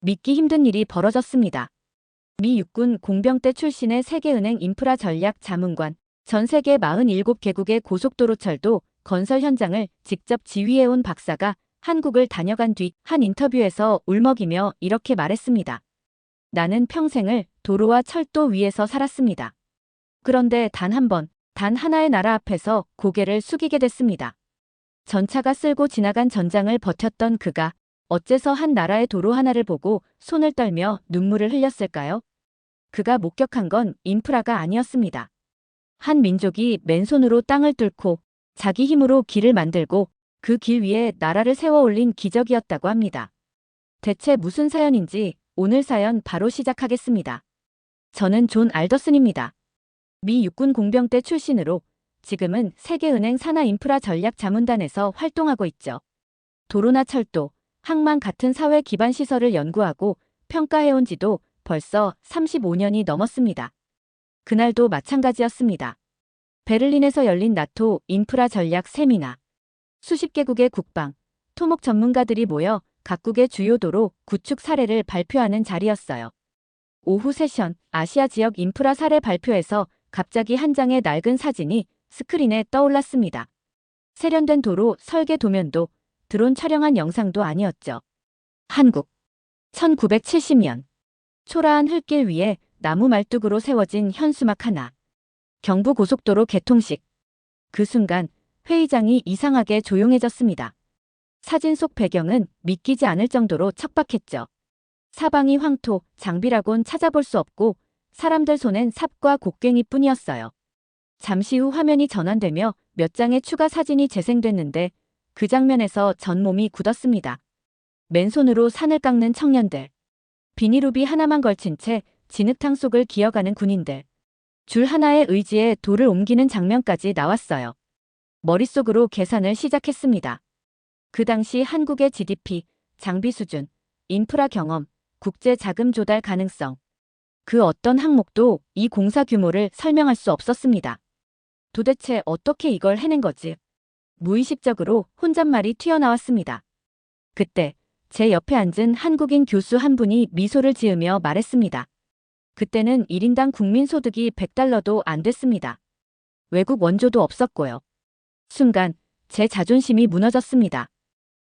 믿기 힘든 일이 벌어졌습니다. 미 육군 공병대 출신의 세계은행 인프라 전략 자문관, 전 세계 47개국의 고속도로철도 건설 현장을 직접 지휘해온 박사가 한국을 다녀간 뒤 한 인터뷰에서 울먹이며 이렇게 말했습니다. 나는 평생을 도로와 철도 위에서 살았습니다. 그런데 단 한 번, 단 하나의 나라 앞에서 고개를 숙이게 됐습니다. 전차가 쓸고 지나간 전장을 버텼던 그가 어째서 한 나라의 도로 하나를 보고 손을 떨며 눈물을 흘렸을까요? 그가 목격한 건 인프라가 아니었습니다. 한 민족이 맨손으로 땅을 뚫고 자기 힘으로 길을 만들고 그 길 위에 나라를 세워 올린 기적이었다고 합니다. 대체 무슨 사연인지 오늘 사연 바로 시작하겠습니다. 저는 존 알더슨입니다. 미 육군 공병대 출신으로 지금은 세계은행 산하인프라 전략 자문단에서 활동하고 있죠. 도로나 철도, 항만 같은 사회 기반 시설을 연구하고 평가해온 지도 벌써 35년이 넘었습니다. 그날도 마찬가지였습니다. 베를린에서 열린 나토 인프라 전략 세미나. 수십 개국의 국방, 토목 전문가들이 모여 각국의 주요 도로 구축 사례를 발표하는 자리였어요. 오후 세션 아시아 지역 인프라 사례 발표에서 갑자기 한 장의 낡은 사진이 스크린에 떠올랐습니다. 세련된 도로 설계 도면도 드론 촬영한 영상도 아니었죠. 한국 1970년 초라한 흙길 위에 나무 말뚝으로 세워진 현수막 하나. 경부고속도로 개통식. 그 순간 회의장이 이상하게 조용해졌습니다. 사진 속 배경은 믿기지 않을 정도로 척박했죠. 사방이 황토, 장비라곤 찾아볼 수 없고 사람들 손엔 삽과 곡괭이뿐이었어요. 잠시 후 화면이 전환되며 몇 장의 추가 사진이 재생됐는데 그 장면에서 전 몸이 굳었습니다. 맨손으로 산을 깎는 청년들. 비닐우비 하나만 걸친 채 진흙탕 속을 기어가는 군인들. 줄 하나의 의지에 돌을 옮기는 장면까지 나왔어요. 머릿속으로 계산을 시작했습니다. 그 당시 한국의 GDP, 장비 수준, 인프라 경험, 국제 자금 조달 가능성. 그 어떤 항목도 이 공사 규모를 설명할 수 없었습니다. 도대체 어떻게 이걸 해낸 거지? 무의식적으로 혼잣말이 튀어나왔습니다. 그때 제 옆에 앉은 한국인 교수 한 분이 미소를 지으며 말했습니다. 그때는 1인당 국민소득이 100달러도 안 됐습니다. 외국 원조도 없었고요. 순간 제 자존심이 무너졌습니다.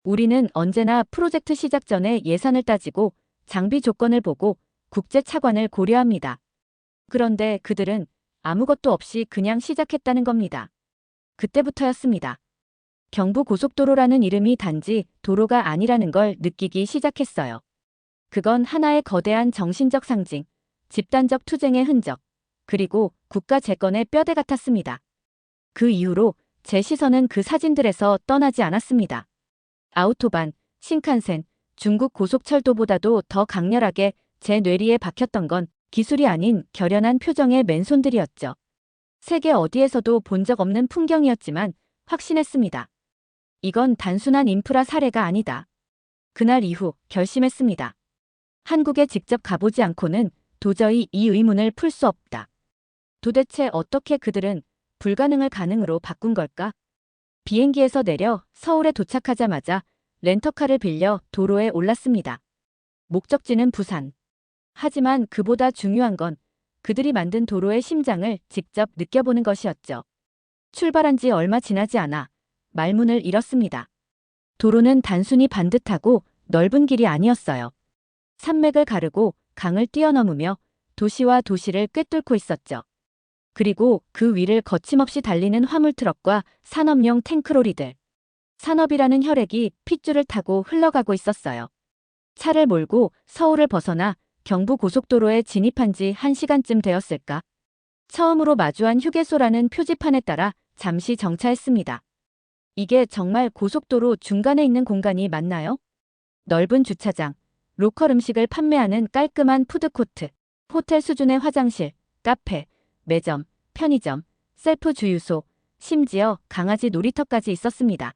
우리는 언제나 프로젝트 시작 전에 예산을 따지고 장비 조건을 보고 국제 차관을 고려합니다. 그런데 그들은 아무것도 없이 그냥 시작했다는 겁니다. 그때부터였습니다. 경부고속도로라는 이름이 단지 도로가 아니라는 걸 느끼기 시작했어요. 그건 하나의 거대한 정신적 상징, 집단적 투쟁의 흔적, 그리고 국가 재건의 뼈대 같았습니다. 그 이후로 제 시선은 그 사진들에서 떠나지 않았습니다. 아우토반, 신칸센, 중국 고속철도보다도 더 강렬하게 제 뇌리에 박혔던 건 기술이 아닌 결연한 표정의 맨손들이었죠. 세계 어디에서도 본 적 없는 풍경이었지만 확신했습니다. 이건 단순한 인프라 사례가 아니다. 그날 이후 결심했습니다. 한국에 직접 가보지 않고는 도저히 이 의문을 풀 수 없다. 도대체 어떻게 그들은 불가능을 가능으로 바꾼 걸까? 비행기에서 내려 서울에 도착하자마자 렌터카를 빌려 도로에 올랐습니다. 목적지는 부산. 하지만 그보다 중요한 건 그들이 만든 도로의 심장을 직접 느껴보는 것이었죠. 출발한 지 얼마 지나지 않아 말문을 잃었습니다. 도로는 단순히 반듯하고 넓은 길이 아니었어요. 산맥을 가르고 강을 뛰어넘으며 도시와 도시를 꿰뚫고 있었죠. 그리고 그 위를 거침없이 달리는 화물트럭과 산업용 탱크로리들. 산업이라는 혈액이 핏줄을 타고 흘러가고 있었어요. 차를 몰고 서울을 벗어나 경부고속도로에 진입한 지 1시간쯤 되었을까? 처음으로 마주한 휴게소라는 표지판에 따라 잠시 정차했습니다. 이게 정말 고속도로 중간에 있는 공간이 맞나요? 넓은 주차장, 로컬 음식을 판매하는 깔끔한 푸드코트, 호텔 수준의 화장실, 카페, 매점, 편의점, 셀프 주유소, 심지어 강아지 놀이터까지 있었습니다.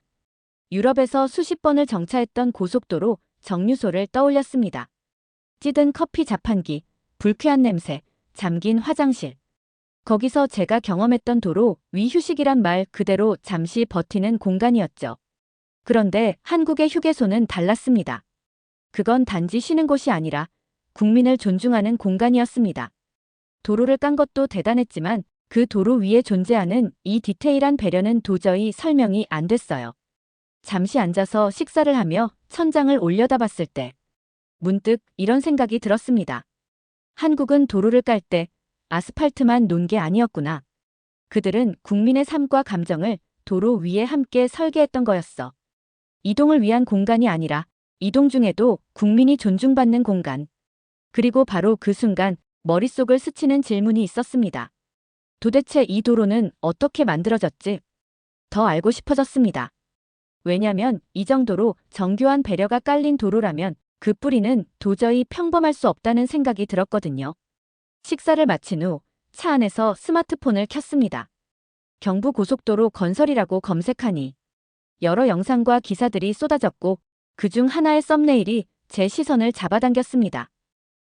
유럽에서 수십 번을 정차했던 고속도로 정류소를 떠올렸습니다. 찌든 커피 자판기, 불쾌한 냄새, 잠긴 화장실. 거기서 제가 경험했던 도로 위 휴식이란 말 그대로 잠시 버티는 공간이었죠. 그런데 한국의 휴게소는 달랐습니다. 그건 단지 쉬는 곳이 아니라 국민을 존중하는 공간이었습니다. 도로를 깐 것도 대단했지만 그 도로 위에 존재하는 이 디테일한 배려는 도저히 설명이 안 됐어요. 잠시 앉아서 식사를 하며 천장을 올려다봤을 때 문득 이런 생각이 들었습니다. 한국은 도로를 깔 때 아스팔트만 놓은 게 아니었구나. 그들은 국민의 삶과 감정을 도로 위에 함께 설계했던 거였어. 이동을 위한 공간이 아니라 이동 중에도 국민이 존중받는 공간. 그리고 바로 그 순간 머릿속을 스치는 질문이 있었습니다. 도대체 이 도로는 어떻게 만들어졌지? 더 알고 싶어졌습니다. 왜냐면 이 정도로 정교한 배려가 깔린 도로라면 그 뿌리는 도저히 평범할 수 없다는 생각이 들었거든요. 식사를 마친 후 차 안에서 스마트폰을 켰습니다. 경부고속도로 건설이라고 검색하니 여러 영상과 기사들이 쏟아졌고 그중 하나의 썸네일이 제 시선을 잡아당겼습니다.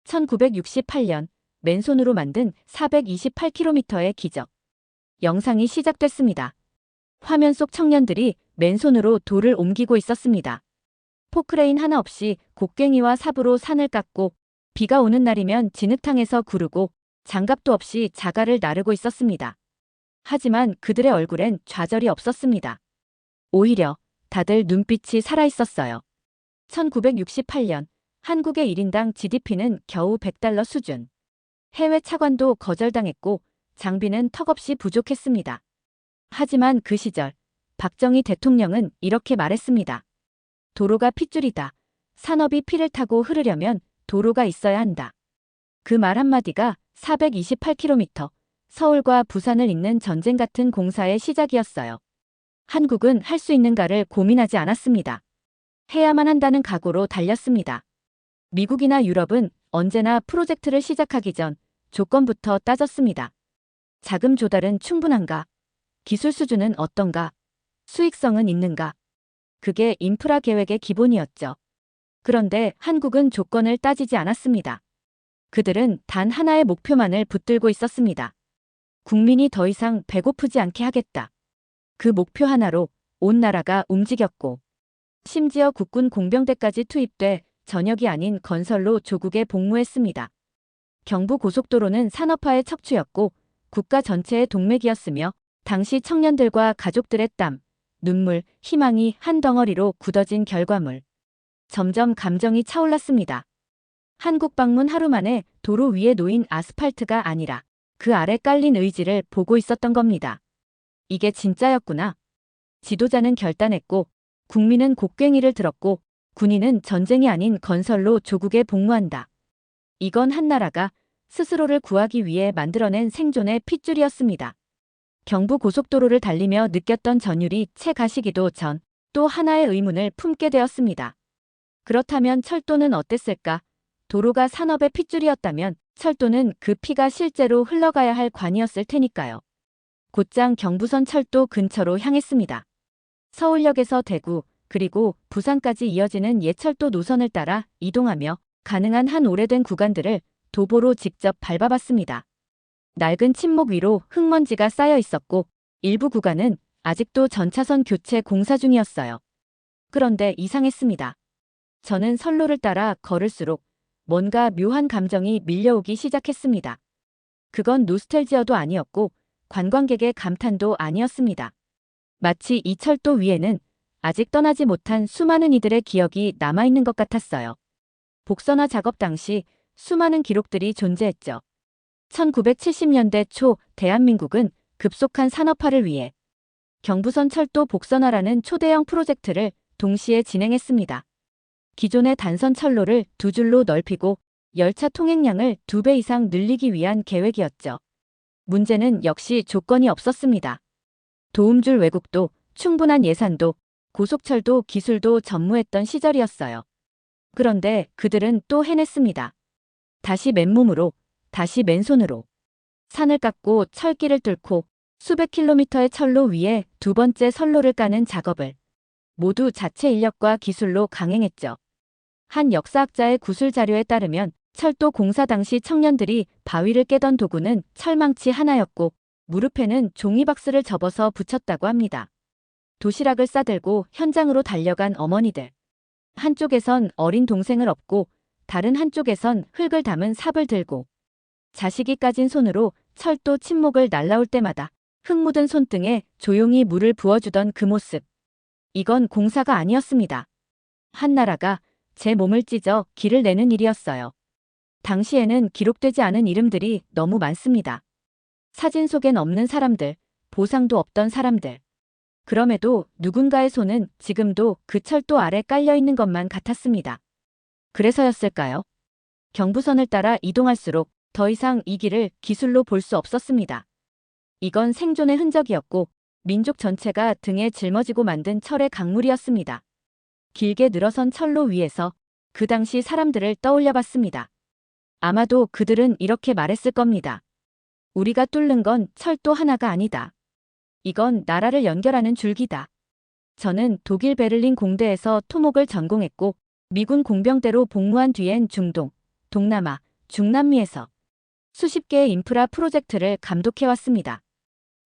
1968년 맨손으로 만든 428km의 기적. 영상이 시작됐습니다. 화면 속 청년들이 맨손으로 돌을 옮기고 있었습니다. 포크레인 하나 없이 곡괭이와 삽으로 산을 깎고 비가 오는 날이면 진흙탕에서 구르고 장갑도 없이 자갈을 나르고 있었습니다. 하지만 그들의 얼굴엔 좌절이 없었습니다. 오히려 다들 눈빛이 살아있었어요. 1968년 한국의 1인당 GDP는 겨우 $100 수준. 해외 차관도 거절당했고 장비는 턱없이 부족했습니다. 하지만 그 시절 박정희 대통령은 이렇게 말했습니다. 도로가 핏줄이다. 산업이 피를 타고 흐르려면 도로가 있어야 한다. 그 말 한마디가 428km, 서울과 부산을 잇는 전쟁 같은 공사의 시작이었어요. 한국은 할 수 있는가를 고민하지 않았습니다. 해야만 한다는 각오로 달렸습니다. 미국이나 유럽은 언제나 프로젝트를 시작하기 전 조건부터 따졌습니다. 자금 조달은 충분한가? 기술 수준은 어떤가? 수익성은 있는가? 그게 인프라 계획의 기본이었죠. 그런데 한국은 조건을 따지지 않았습니다. 그들은 단 하나의 목표만을 붙들고 있었습니다. 국민이 더 이상 배고프지 않게 하겠다. 그 목표 하나로 온 나라가 움직였고 심지어 국군 공병대까지 투입돼 전역이 아닌 건설로 조국에 복무했습니다. 경부고속도로는 산업화의 척추였고 국가 전체의 동맥이었으며 당시 청년들과 가족들의 땀, 눈물, 희망이 한 덩어리로 굳어진 결과물. 점점 감정이 차올랐습니다. 한국 방문 하루 만에 도로 위에 놓인 아스팔트가 아니라 그 아래 깔린 의지를 보고 있었던 겁니다. 이게 진짜였구나. 지도자는 결단했고 국민은 곡괭이를 들었고 군인은 전쟁이 아닌 건설로 조국에 복무한다. 이건 한 나라가 스스로를 구하기 위해 만들어낸 생존의 핏줄이었습니다. 경부고속도로를 달리며 느꼈던 전율이 채 가시기도 전 또 하나의 의문을 품게 되었습니다. 그렇다면 철도는 어땠을까? 도로가 산업의 핏줄이었다면 철도는 그 피가 실제로 흘러가야 할 관이었을 테니까요. 곧장 경부선 철도 근처로 향했습니다. 서울역에서 대구, 그리고 부산까지 이어지는 예철도 노선을 따라 이동하며 가능한 한 오래된 구간들을 도보로 직접 밟아봤습니다. 낡은 침목 위로 흙먼지가 쌓여 있었고 일부 구간은 아직도 전차선 교체 공사 중이었어요. 그런데 이상했습니다. 저는 선로를 따라 걸을수록 뭔가 묘한 감정이 밀려오기 시작했습니다. 그건 노스텔지어도 아니었고 관광객의 감탄도 아니었습니다. 마치 이 철도 위에는 아직 떠나지 못한 수많은 이들의 기억이 남아있는 것 같았어요. 복선화 작업 당시 수많은 기록들이 존재했죠. 1970년대 초 대한민국은 급속한 산업화를 위해 경부선 철도 복선화라는 초대형 프로젝트를 동시에 진행했습니다. 기존의 단선 철로를 두 줄로 넓히고 열차 통행량을 2배 이상 늘리기 위한 계획이었죠. 문제는 역시 조건이 없었습니다. 도움줄 외국도 충분한 예산도 고속철도 기술도 전무했던 시절이었어요. 그런데 그들은 또 해냈습니다. 다시 맨몸으로, 다시 맨손으로. 산을 깎고 철길을 뚫고 수백 킬로미터의 철로 위에 두 번째 선로를 까는 작업을 모두 자체 인력과 기술로 강행했죠. 한 역사학자의 구술 자료에 따르면 철도 공사 당시 청년들이 바위를 깨던 도구는 철망치 하나였고 무릎에는 종이박스를 접어서 붙였다고 합니다. 도시락을 싸들고 현장으로 달려간 어머니들. 한쪽에선 어린 동생을 업고 다른 한쪽에선 흙을 담은 삽을 들고 자식이 까진 손으로 철도 침목을 날라올 때마다 흙 묻은 손등에 조용히 물을 부어주던 그 모습. 이건 공사가 아니었습니다. 한나라가 제 몸을 찢어 길을 내는 일이었어요. 당시에는 기록되지 않은 이름들이 너무 많습니다. 사진 속엔 없는 사람들, 보상도 없던 사람들. 그럼에도 누군가의 손은 지금도 그 철도 아래 깔려있는 것만 같았습니다. 그래서였을까요? 경부선을 따라 이동할수록 더 이상 이 길을 기술로 볼 수 없었습니다. 이건 생존의 흔적이었고 민족 전체가 등에 짊어지고 만든 철의 강물이었습니다. 길게 늘어선 철로 위에서 그 당시 사람들을 떠올려 봤습니다. 아마도 그들은 이렇게 말했을 겁니다. 우리가 뚫는 건 철도 하나가 아니다. 이건 나라를 연결하는 줄기다. 저는 독일 베를린 공대에서 토목을 전공했고 미군 공병대로 복무한 뒤엔 중동, 동남아, 중남미에서 수십 개의 인프라 프로젝트를 감독해왔습니다.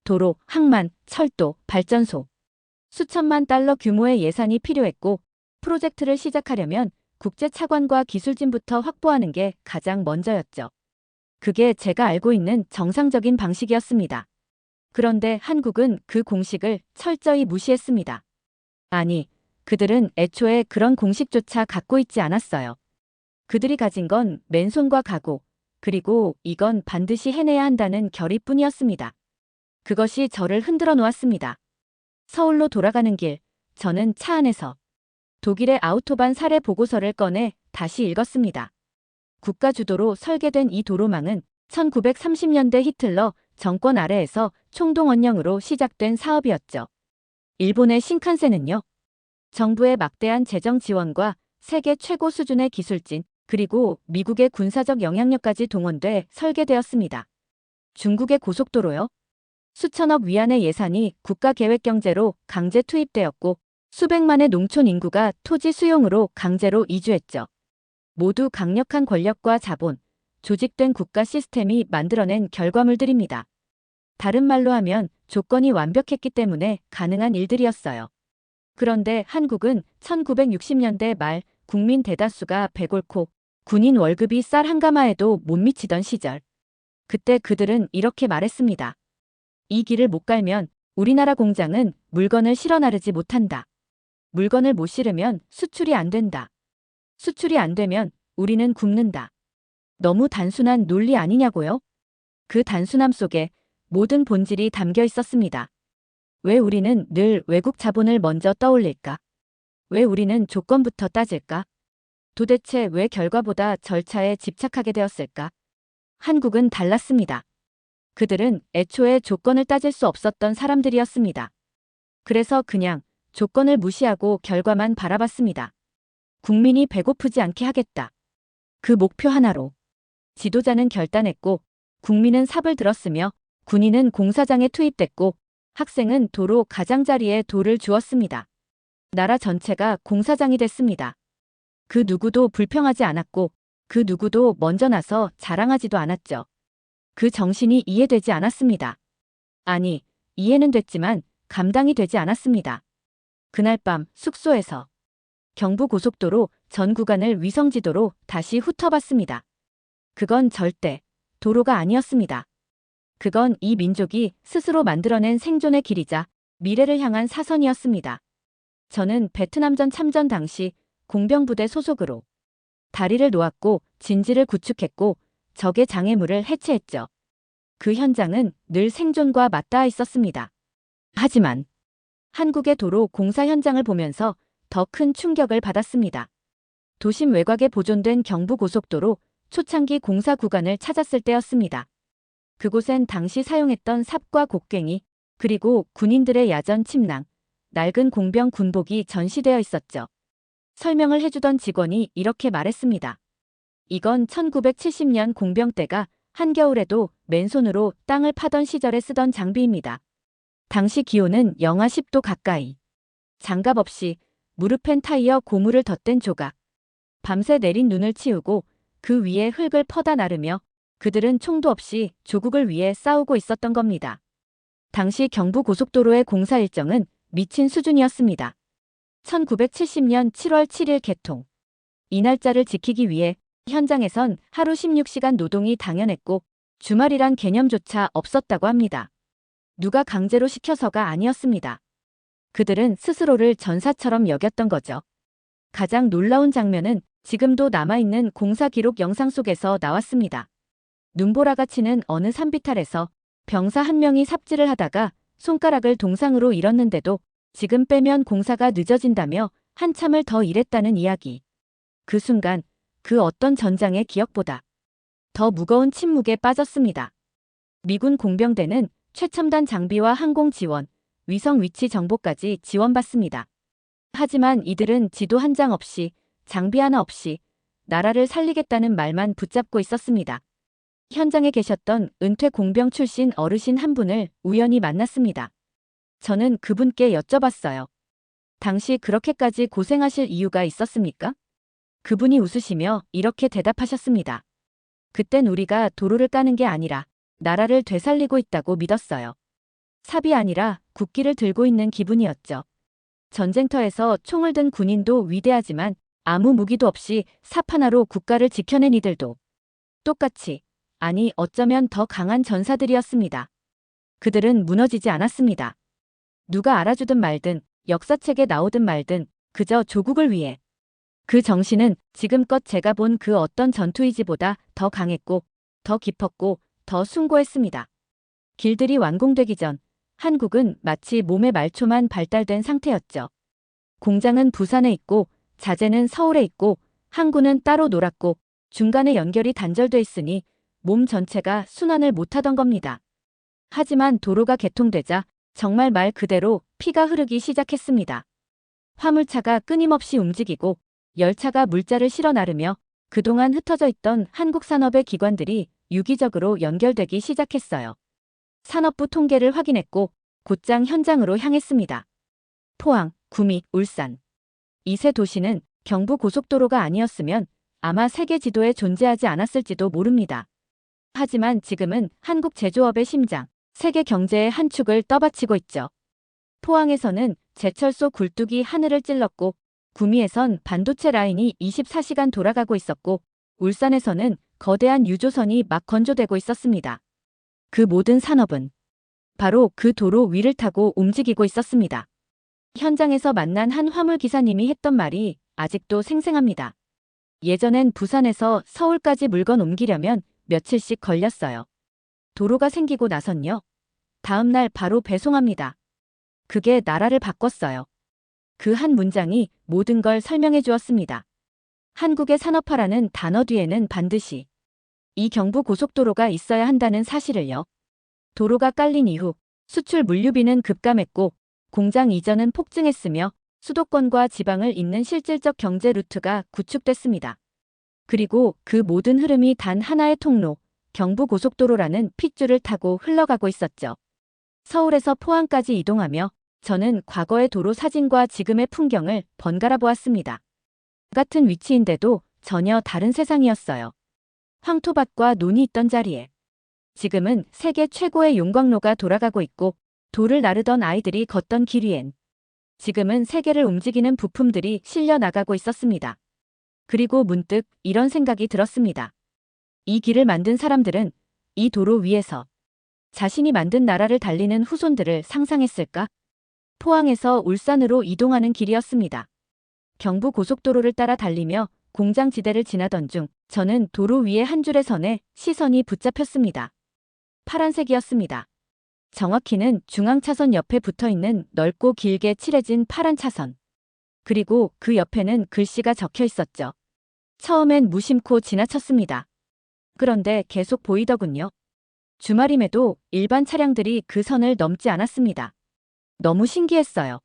도로, 항만, 철도, 발전소. 수천만 달러 규모의 예산이 필요했고 프로젝트를 시작하려면 국제 차관과 기술진부터 확보하는 게 가장 먼저였죠. 그게 제가 알고 있는 정상적인 방식이었습니다. 그런데 한국은 그 공식을 철저히 무시했습니다. 아니, 그들은 애초에 그런 공식조차 갖고 있지 않았어요. 그들이 가진 건 맨손과 각오, 그리고 이건 반드시 해내야 한다는 결의뿐이었습니다. 그것이 저를 흔들어 놓았습니다. 서울로 돌아가는 길, 저는 차 안에서 독일의 아우토반 사례 보고서를 꺼내 다시 읽었습니다. 국가 주도로 설계된 이 도로망은 1930년대 히틀러 정권 아래에서 총동원령으로 시작된 사업이었죠. 일본의 신칸센은요. 정부의 막대한 재정 지원과 세계 최고 수준의 기술진, 그리고 미국의 군사적 영향력까지 동원돼 설계되었습니다. 중국의 고속도로요. 수천억 위안의 예산이 국가계획경제로 강제 투입되었고 수백만의 농촌 인구가 토지 수용으로 강제로 이주했죠. 모두 강력한 권력과 자본, 조직된 국가 시스템이 만들어낸 결과물들입니다. 다른 말로 하면 조건이 완벽했기 때문에 가능한 일들이었어요. 그런데 한국은 1960년대 말 국민 대다수가 배골코, 군인 월급이 쌀 한 가마에도 못 미치던 시절. 그때 그들은 이렇게 말했습니다. 이 길을 못 갈면 우리나라 공장은 물건을 실어 나르지 못한다. 물건을 못 실으면 수출이 안 된다. 수출이 안 되면 우리는 굶는다. 너무 단순한 논리 아니냐고요? 그 단순함 속에 모든 본질이 담겨 있었습니다. 왜 우리는 늘 외국 자본을 먼저 떠올릴까? 왜 우리는 조건부터 따질까? 도대체 왜 결과보다 절차에 집착하게 되었을까? 한국은 달랐습니다. 그들은 애초에 조건을 따질 수 없었던 사람들이었습니다. 그래서 그냥 조건을 무시하고 결과만 바라봤습니다. 국민이 배고프지 않게 하겠다. 그 목표 하나로 지도자는 결단했고 국민은 삽을 들었으며 군인은 공사장에 투입됐고 학생은 도로 가장자리에 돌을 주었습니다. 나라 전체가 공사장이 됐습니다. 그 누구도 불평하지 않았고 그 누구도 먼저 나서 자랑하지도 않았죠. 그 정신이 이해되지 않았습니다. 아니, 이해는 됐지만 감당이 되지 않았습니다. 그날 밤 숙소에서 경부고속도로 전 구간을 위성지도로 다시 훑어봤습니다. 그건 절대 도로가 아니었습니다. 그건 이 민족이 스스로 만들어낸 생존의 길이자 미래를 향한 사선이었습니다. 저는 베트남전 참전 당시 공병부대 소속으로 다리를 놓았고 진지를 구축했고 적의 장애물을 해체했죠. 그 현장은 늘 생존과 맞닿아 있었습니다. 하지만 한국의 도로 공사 현장을 보면서 더 큰 충격을 받았습니다. 도심 외곽에 보존된 경부고속도로 초창기 공사 구간을 찾았을 때였습니다. 그곳엔 당시 사용했던 삽과 곡괭이, 그리고 군인들의 야전 침낭, 낡은 공병 군복이 전시되어 있었죠. 설명을 해주던 직원이 이렇게 말했습니다. 이건 1970년 공병 때가 한겨울에도 맨손으로 땅을 파던 시절에 쓰던 장비입니다. 당시 기온은 영하 10도 가까이. 장갑 없이 무릎엔 타이어 고무를 덧댄 조각. 밤새 내린 눈을 치우고 그 위에 흙을 퍼다 나르며 그들은 총도 없이 조국을 위해 싸우고 있었던 겁니다. 당시 경부고속도로의 공사 일정은 미친 수준이었습니다. 1970년 7월 7일 개통. 이 날짜를 지키기 위해 현장에선 하루 16시간 노동이 당연했고 주말이란 개념조차 없었다고 합니다. 누가 강제로 시켜서가 아니었습니다. 그들은 스스로를 전사처럼 여겼던 거죠. 가장 놀라운 장면은 지금도 남아있는 공사 기록 영상 속에서 나왔습니다. 눈보라가 치는 어느 산비탈에서 병사 한 명이 삽질을 하다가 손가락을 동상으로 잃었는데도 지금 빼면 공사가 늦어진다며 한참을 더 일했다는 이야기. 그 순간 그 어떤 전장의 기억보다 더 무거운 침묵에 빠졌습니다. 미군 공병대는 최첨단 장비와 항공 지원, 위성 위치 정보까지 지원받습니다. 하지만 이들은 지도 한 장 없이, 장비 하나 없이 나라를 살리겠다는 말만 붙잡고 있었습니다. 현장에 계셨던 은퇴 공병 출신 어르신 한 분을 우연히 만났습니다. 저는 그분께 여쭤봤어요. 당시 그렇게까지 고생하실 이유가 있었습니까? 그분이 웃으시며 이렇게 대답하셨습니다. 그땐 우리가 도로를 까는 게 아니라 나라를 되살리고 있다고 믿었어요. 삽이 아니라 국기를 들고 있는 기분이었죠. 전쟁터에서 총을 든 군인도 위대하지만 아무 무기도 없이 삽 하나로 국가를 지켜낸 이들도 똑같이, 아니 어쩌면 더 강한 전사들이었습니다. 그들은 무너지지 않았습니다. 누가 알아주든 말든 역사책에 나오든 말든 그저 조국을 위해. 그 정신은 지금껏 제가 본 그 어떤 전투의지보다 더 강했고 더 깊었고 더 숭고했습니다. 길들이 완공되기 전 한국은 마치 몸의 말초만 발달된 상태였죠. 공장은 부산에 있고 자재는 서울에 있고 항구는 따로 놀았고 중간에 연결이 단절돼 있으니 몸 전체가 순환을 못하던 겁니다. 하지만 도로가 개통되자 정말 말 그대로 피가 흐르기 시작했습니다. 화물차가 끊임없이 움직이고 열차가 물자를 실어 나르며 그동안 흩어져 있던 한국 산업의 기관들이 유기적으로 연결되기 시작했어요. 산업부 통계를 확인했고 곧장 현장으로 향했습니다. 포항, 구미, 울산. 이 세 도시는 경부고속도로가 아니었으면 아마 세계 지도에 존재하지 않았을지도 모릅니다. 하지만 지금은 한국 제조업의 심장, 세계 경제의 한 축을 떠받치고 있죠. 포항에서는 제철소 굴뚝이 하늘을 찔렀고 구미에선 반도체 라인이 24시간 돌아가고 있었고 울산에서는 거대한 유조선이 막 건조되고 있었습니다. 그 모든 산업은 바로 그 도로 위를 타고 움직이고 있었습니다. 현장에서 만난 한 화물 기사님이 했던 말이 아직도 생생합니다. 예전엔 부산에서 서울까지 물건 옮기려면 며칠씩 걸렸어요. 도로가 생기고 나선요. 다음 날 바로 배송합니다. 그게 나라를 바꿨어요. 그 한 문장이 모든 걸 설명해 주었습니다. 한국의 산업화라는 단어 뒤에는 반드시 이 경부고속도로가 있어야 한다는 사실을요. 도로가 깔린 이후 수출 물류비는 급감했고 공장 이전은 폭증했으며 수도권과 지방을 잇는 실질적 경제 루트가 구축됐습니다. 그리고 그 모든 흐름이 단 하나의 통로, 경부고속도로라는 핏줄을 타고 흘러가고 있었죠. 서울에서 포항까지 이동하며 저는 과거의 도로 사진과 지금의 풍경을 번갈아 보았습니다. 같은 위치인데도 전혀 다른 세상이었어요. 황토밭과 논이 있던 자리에 지금은 세계 최고의 용광로가 돌아가고 있고 돌을 나르던 아이들이 걷던 길 위엔 지금은 세계를 움직이는 부품들이 실려 나가고 있었습니다. 그리고 문득 이런 생각이 들었습니다. 이 길을 만든 사람들은 이 도로 위에서 자신이 만든 나라를 달리는 후손들을 상상했을까? 포항에서 울산으로 이동하는 길이었습니다. 경부고속도로를 따라 달리며 공장지대를 지나던 중 저는 도로 위의 한 줄의 선에 시선이 붙잡혔습니다. 파란색이었습니다. 정확히는 중앙차선 옆에 붙어있는 넓고 길게 칠해진 파란 차선. 그리고 그 옆에는 글씨가 적혀 있었죠. 처음엔 무심코 지나쳤습니다. 그런데 계속 보이더군요. 주말임에도 일반 차량들이 그 선을 넘지 않았습니다. 너무 신기했어요.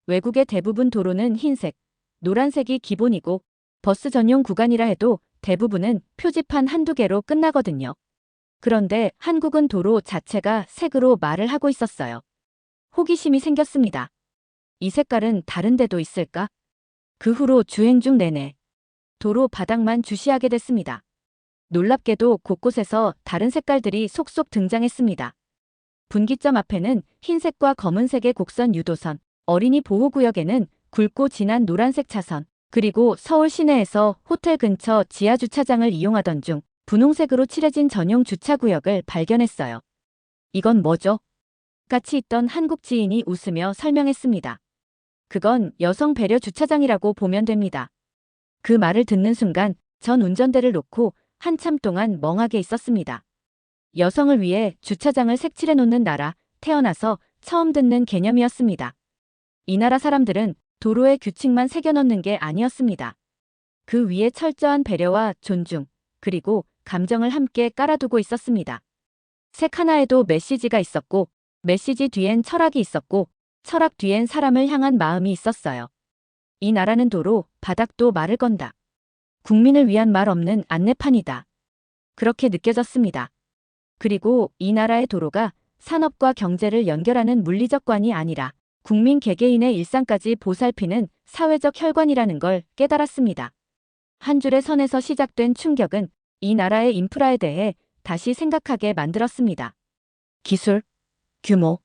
외국의 대부분 도로는 흰색, 노란색이 기본이고 버스 전용 구간이라 해도 대부분은 표지판 한두 개로 끝나거든요. 그런데 한국은 도로 자체가 색으로 말을 하고 있었어요. 호기심이 생겼습니다. 이 색깔은 다른 데도 있을까? 그 후로 주행 중 내내 도로 바닥만 주시하게 됐습니다. 놀랍게도 곳곳에서 다른 색깔들이 속속 등장했습니다. 분기점 앞에는 흰색과 검은색의 곡선 유도선, 어린이 보호구역에는 굵고 진한 노란색 차선, 그리고 서울 시내에서 호텔 근처 지하 주차장을 이용하던 중 분홍색으로 칠해진 전용 주차구역을 발견했어요. 이건 뭐죠? 같이 있던 한국 지인이 웃으며 설명했습니다. 그건 여성 배려 주차장이라고 보면 됩니다. 그 말을 듣는 순간 전 운전대를 놓고 한참 동안 멍하게 있었습니다. 여성을 위해 주차장을 색칠해 놓는 나라, 태어나서 처음 듣는 개념이었습니다. 이 나라 사람들은 도로에 규칙만 새겨넣는 게 아니었습니다. 그 위에 철저한 배려와 존중, 그리고 감정을 함께 깔아두고 있었습니다. 색 하나에도 메시지가 있었고, 메시지 뒤엔 철학이 있었고, 철학 뒤엔 사람을 향한 마음이 있었어요. 이 나라는 도로, 바닥도 말을 건다. 국민을 위한 말 없는 안내판이다. 그렇게 느껴졌습니다. 그리고 이 나라의 도로가 산업과 경제를 연결하는 물리적 관이 아니라 국민 개개인의 일상까지 보살피는 사회적 혈관이라는 걸 깨달았습니다. 한 줄의 선에서 시작된 충격은 이 나라의 인프라에 대해 다시 생각하게 만들었습니다. 기술, 규모,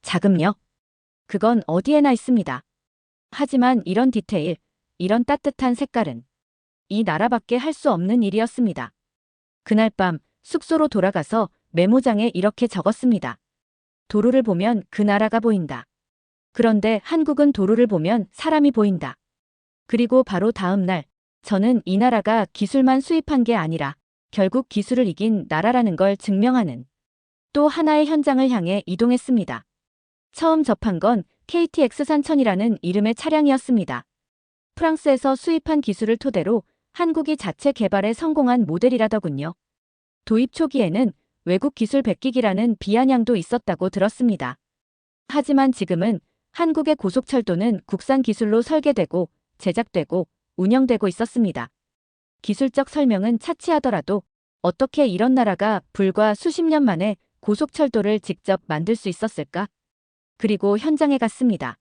자금력. 그건 어디에나 있습니다. 하지만 이런 디테일, 이런 따뜻한 색깔은 이 나라밖에 할 수 없는 일이었습니다. 그날 밤 숙소로 돌아가서 메모장에 이렇게 적었습니다. 도로를 보면 그 나라가 보인다. 그런데 한국은 도로를 보면 사람이 보인다. 그리고 바로 다음 날 저는 이 나라가 기술만 수입한 게 아니라 결국 기술을 이긴 나라라는 걸 증명하는 또 하나의 현장을 향해 이동했습니다. 처음 접한 건 KTX 산천이라는 이름의 차량이었습니다. 프랑스에서 수입한 기술을 토대로 한국이 자체 개발에 성공한 모델이라더군요. 도입 초기에는 외국 기술 베끼기라는 비아냥도 있었다고 들었습니다. 하지만 지금은 한국의 고속철도는 국산 기술로 설계되고 제작되고 운영되고 있었습니다. 기술적 설명은 차치하더라도 어떻게 이런 나라가 불과 수십 년 만에 고속철도를 직접 만들 수 있었을까? 그리고 현장에 갔습니다.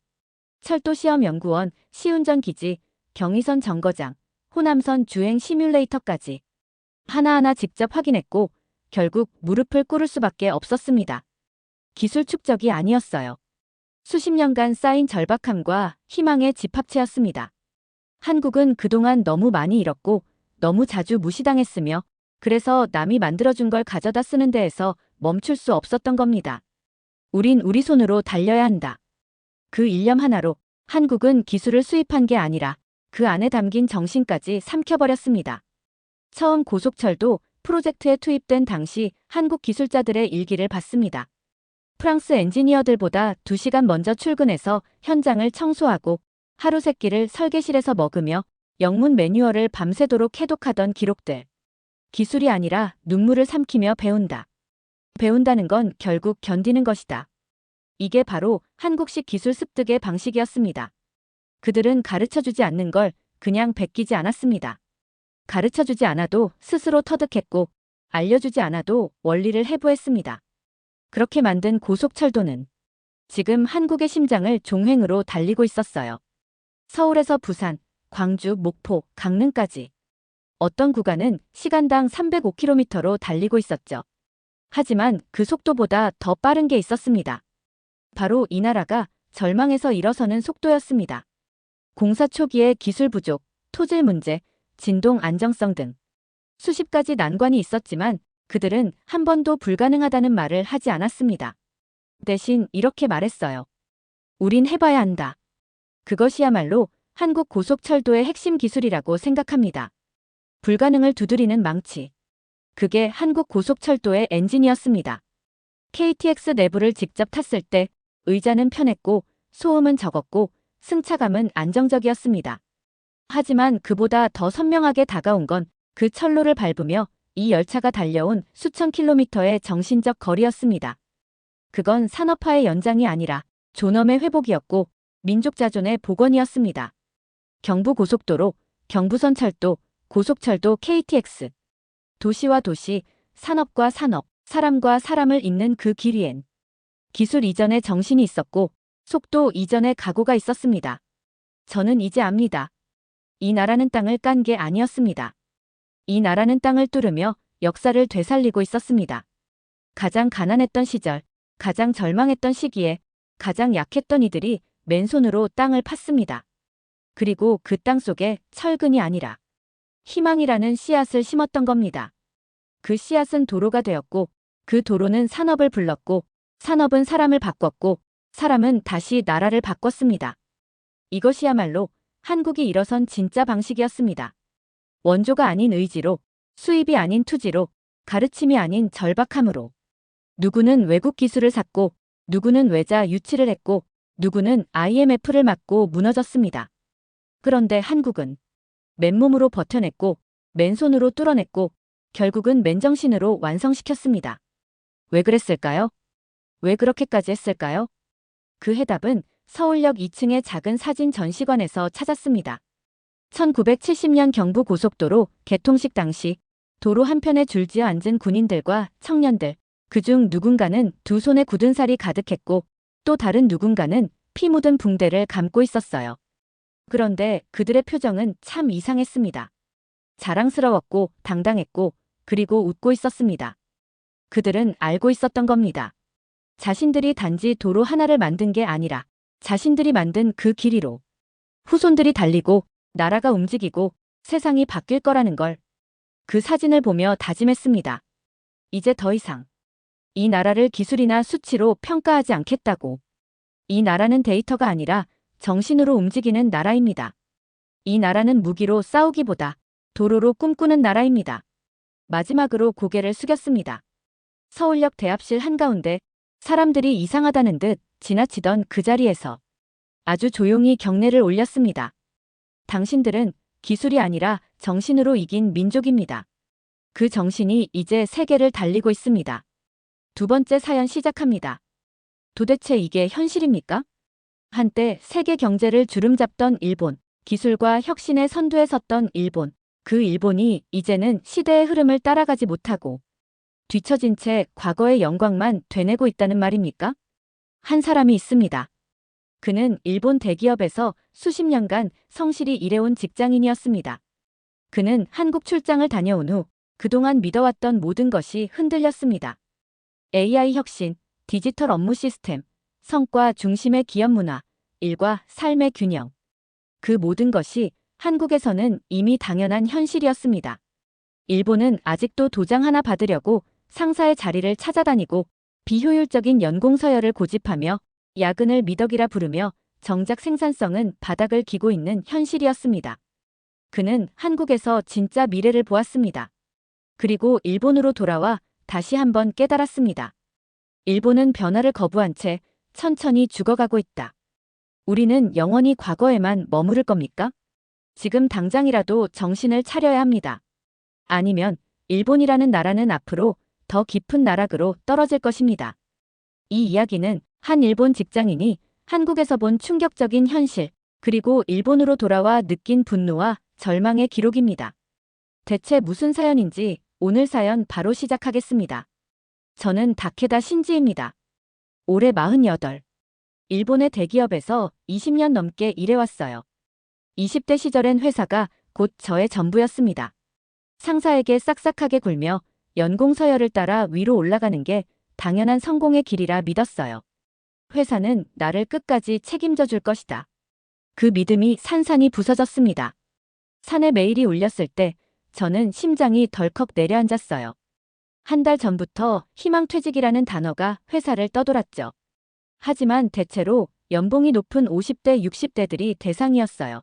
철도시험연구원, 시운전기지, 경의선 정거장, 호남선 주행 시뮬레이터까지 하나하나 직접 확인했고 결국 무릎을 꿇을 수밖에 없었습니다. 기술 축적이 아니었어요. 수십 년간 쌓인 절박함과 희망의 집합체였습니다. 한국은 그동안 너무 많이 잃었고 너무 자주 무시당했으며 그래서 남이 만들어준 걸 가져다 쓰는 데에서 멈출 수 없었던 겁니다. 우린 우리 손으로 달려야 한다. 그 일념 하나로 한국은 기술을 수입한 게 아니라 그 안에 담긴 정신까지 삼켜버렸습니다. 처음 고속철도 프로젝트에 투입된 당시 한국 기술자들의 일기를 봤습니다. 프랑스 엔지니어들보다 2시간 먼저 출근해서 현장을 청소하고 하루 세 끼를 설계실에서 먹으며 영문 매뉴얼을 밤새도록 해독하던 기록들. 기술이 아니라 눈물을 삼키며 배운다. 배운다는 건 결국 견디는 것이다. 이게 바로 한국식 기술 습득의 방식이었습니다. 그들은 가르쳐주지 않는 걸 그냥 베끼지 않았습니다. 가르쳐주지 않아도 스스로 터득했고 알려주지 않아도 원리를 해부했습니다. 그렇게 만든 고속철도는 지금 한국의 심장을 종횡으로 달리고 있었어요. 서울에서 부산, 광주, 목포, 강릉까지. 어떤 구간은 시간당 305km로 달리고 있었죠. 하지만 그 속도보다 더 빠른 게 있었습니다. 바로 이 나라가 절망에서 일어서는 속도였습니다. 공사 초기의 기술 부족, 토질 문제, 진동 안정성 등 수십 가지 난관이 있었지만 그들은 한 번도 불가능하다는 말을 하지 않았습니다. 대신 이렇게 말했어요. 우린 해봐야 한다. 그것이야말로 한국 고속철도의 핵심 기술이라고 생각합니다. 불가능을 두드리는 망치. 그게 한국 고속철도의 엔진이었습니다. KTX 내부를 직접 탔을 때 의자는 편했고 소음은 적었고 승차감은 안정적이었습니다. 하지만 그보다 더 선명하게 다가온 건 그 철로를 밟으며 이 열차가 달려온 수천 킬로미터의 정신적 거리였습니다. 그건 산업화의 연장이 아니라 존엄의 회복이었고 민족 자존의 복원이었습니다. 경부고속도로, 경부선철도, 고속철도 KTX. 도시와 도시, 산업과 산업, 사람과 사람을 잇는 그 길 위엔 기술 이전의 정신이 있었고 속도 이전의 각오가 있었습니다. 저는 이제 압니다. 이 나라는 땅을 깐 게 아니었습니다. 이 나라는 땅을 뚫으며 역사를 되살리고 있었습니다. 가장 가난했던 시절, 가장 절망했던 시기에 가장 약했던 이들이 맨손으로 땅을 팠습니다. 그리고 그 땅 속에 철근이 아니라 희망이라는 씨앗을 심었던 겁니다. 그 씨앗은 도로가 되었고, 그 도로는 산업을 불렀고, 산업은 사람을 바꿨고, 사람은 다시 나라를 바꿨습니다. 이것이야말로 한국이 일어선 진짜 방식이었습니다. 원조가 아닌 의지로, 수입이 아닌 투지로, 가르침이 아닌 절박함으로. 누구는 외국 기술을 샀고, 누구는 외자 유치를 했고, 누구는 IMF를 맞고 무너졌습니다. 그런데 한국은 맨몸으로 버텨냈고, 맨손으로 뚫어냈고, 결국은 맨정신으로 완성시켰습니다. 왜 그랬을까요? 왜 그렇게까지 했을까요? 그 해답은 서울역 2층의 작은 사진 전시관에서 찾았습니다. 1970년 경부고속도로 개통식 당시 도로 한편에 줄지어 앉은 군인들과 청년들, 그중 누군가는 두 손에 굳은 살이 가득했고 또 다른 누군가는 피 묻은 붕대를 감고 있었어요. 그런데 그들의 표정은 참 이상했습니다. 자랑스러웠고 당당했고 그리고 웃고 있었습니다. 그들은 알고 있었던 겁니다. 자신들이 단지 도로 하나를 만든 게 아니라 자신들이 만든 그 길 위로 후손들이 달리고 나라가 움직이고 세상이 바뀔 거라는 걸 그 사진을 보며 다짐했습니다. 이제 더 이상 이 나라를 기술이나 수치로 평가하지 않겠다고. 이 나라는 데이터가 아니라 정신으로 움직이는 나라입니다. 이 나라는 무기로 싸우기보다 도로로 꿈꾸는 나라입니다. 마지막으로 고개를 숙였습니다. 서울역 대합실 한가운데 사람들이 이상하다는 듯 지나치던 그 자리에서 아주 조용히 경례를 올렸습니다. 당신들은 기술이 아니라 정신으로 이긴 민족입니다. 그 정신이 이제 세계를 달리고 있습니다. 두 번째 사연 시작합니다. 도대체 이게 현실입니까? 한때 세계 경제를 주름잡던 일본, 기술과 혁신의 선두에 섰던 일본, 그 일본이 이제는 시대의 흐름을 따라가지 못하고 뒤처진 채 과거의 영광만 되뇌고 있다는 말입니까? 한 사람이 있습니다. 그는 일본 대기업에서 수십 년간 성실히 일해온 직장인이었습니다. 그는 한국 출장을 다녀온 후 그동안 믿어왔던 모든 것이 흔들렸습니다. AI 혁신, 디지털 업무 시스템, 성과 중심의 기업 문화, 일과 삶의 균형. 그 모든 것이 한국에서는 이미 당연한 현실이었습니다. 일본은 아직도 도장 하나 받으려고 상사의 자리를 찾아다니고 비효율적인 연공 서열을 고집하며 야근을 미덕이라 부르며 정작 생산성은 바닥을 기고 있는 현실이었습니다. 그는 한국에서 진짜 미래를 보았습니다. 그리고 일본으로 돌아와 다시 한번 깨달았습니다. 일본은 변화를 거부한 채 천천히 죽어가고 있다. 우리는 영원히 과거에만 머무를 겁니까? 지금 당장이라도 정신을 차려야 합니다. 아니면 일본이라는 나라는 앞으로 더 깊은 나락으로 떨어질 것입니다. 이 이야기는 한 일본 직장인이 한국에서 본 충격적인 현실, 그리고 일본으로 돌아와 느낀 분노와 절망의 기록입니다. 대체 무슨 사연인지 오늘 사연 바로 시작하겠습니다. 저는 다케다 신지입니다. 올해 48. 일본의 대기업에서 20년 넘게 일해왔어요. 20대 시절엔 회사가 곧 저의 전부였습니다. 상사에게 싹싹하게 굴며 연공 서열을 따라 위로 올라가는 게 당연한 성공의 길이라 믿었어요. 회사는 나를 끝까지 책임져 줄 것이다. 그 믿음이 산산이 부서졌습니다. 산에 메일이 울렸을 때 저는 심장이 덜컥 내려앉았어요. 한 달 전부터 희망퇴직이라는 단어가 회사를 떠돌았죠. 하지만 대체로 연봉이 높은 50대, 60대들이 대상이었어요.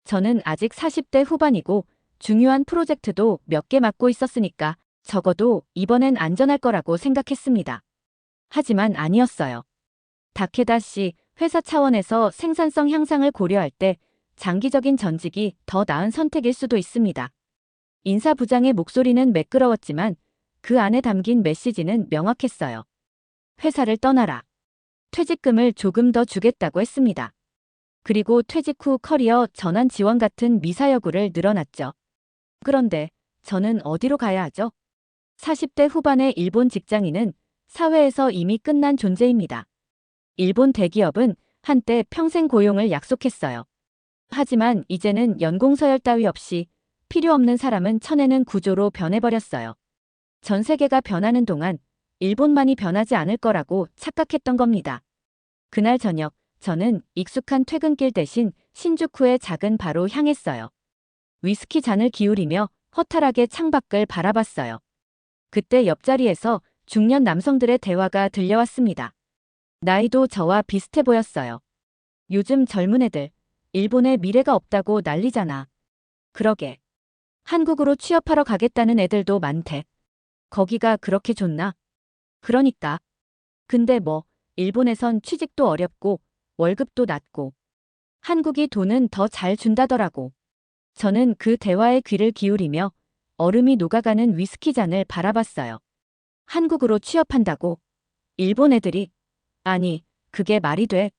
저는 아직 40대 후반이고 중요한 프로젝트도 몇 개 맡고 있었으니까 적어도 이번엔 안전할 거라고 생각했습니다. 하지만 아니었어요. 다케다 씨, 회사 차원에서 생산성 향상을 고려할 때 장기적인 전직이 더 나은 선택일 수도 있습니다. 인사부장의 목소리는 매끄러웠지만 그 안에 담긴 메시지는 명확했어요. 회사를 떠나라. 퇴직금을 조금 더 주겠다고 했습니다. 그리고 퇴직 후 커리어 전환 지원 같은 미사여구를 늘어놨죠. 그런데 저는 어디로 가야 하죠? 40대 후반의 일본 직장인은 사회에서 이미 끝난 존재입니다. 일본 대기업은 한때 평생 고용을 약속했어요. 하지만 이제는 연공 서열 따위 없이 필요 없는 사람은 쳐내는 구조로 변해버렸어요. 전 세계가 변하는 동안 일본만이 변하지 않을 거라고 착각했던 겁니다. 그날 저녁 저는 익숙한 퇴근길 대신 신주쿠의 작은 바로 향했어요. 위스키 잔을 기울이며 허탈하게 창밖을 바라봤어요. 그때 옆자리에서 중년 남성들의 대화가 들려왔습니다. 나이도 저와 비슷해 보였어요. 요즘 젊은 애들, 일본에 미래가 없다고 난리잖아. 그러게. 한국으로 취업하러 가겠다는 애들도 많대. 거기가 그렇게 좋나? 그러니까. 근데 뭐, 일본에선 취직도 어렵고, 월급도 낮고, 한국이 돈은 더 잘 준다더라고. 저는 그 대화에 귀를 기울이며 얼음이 녹아가는 위스키 잔을 바라봤어요. 한국으로 취업한다고? 일본 애들이? 아니, 그게 말이 돼?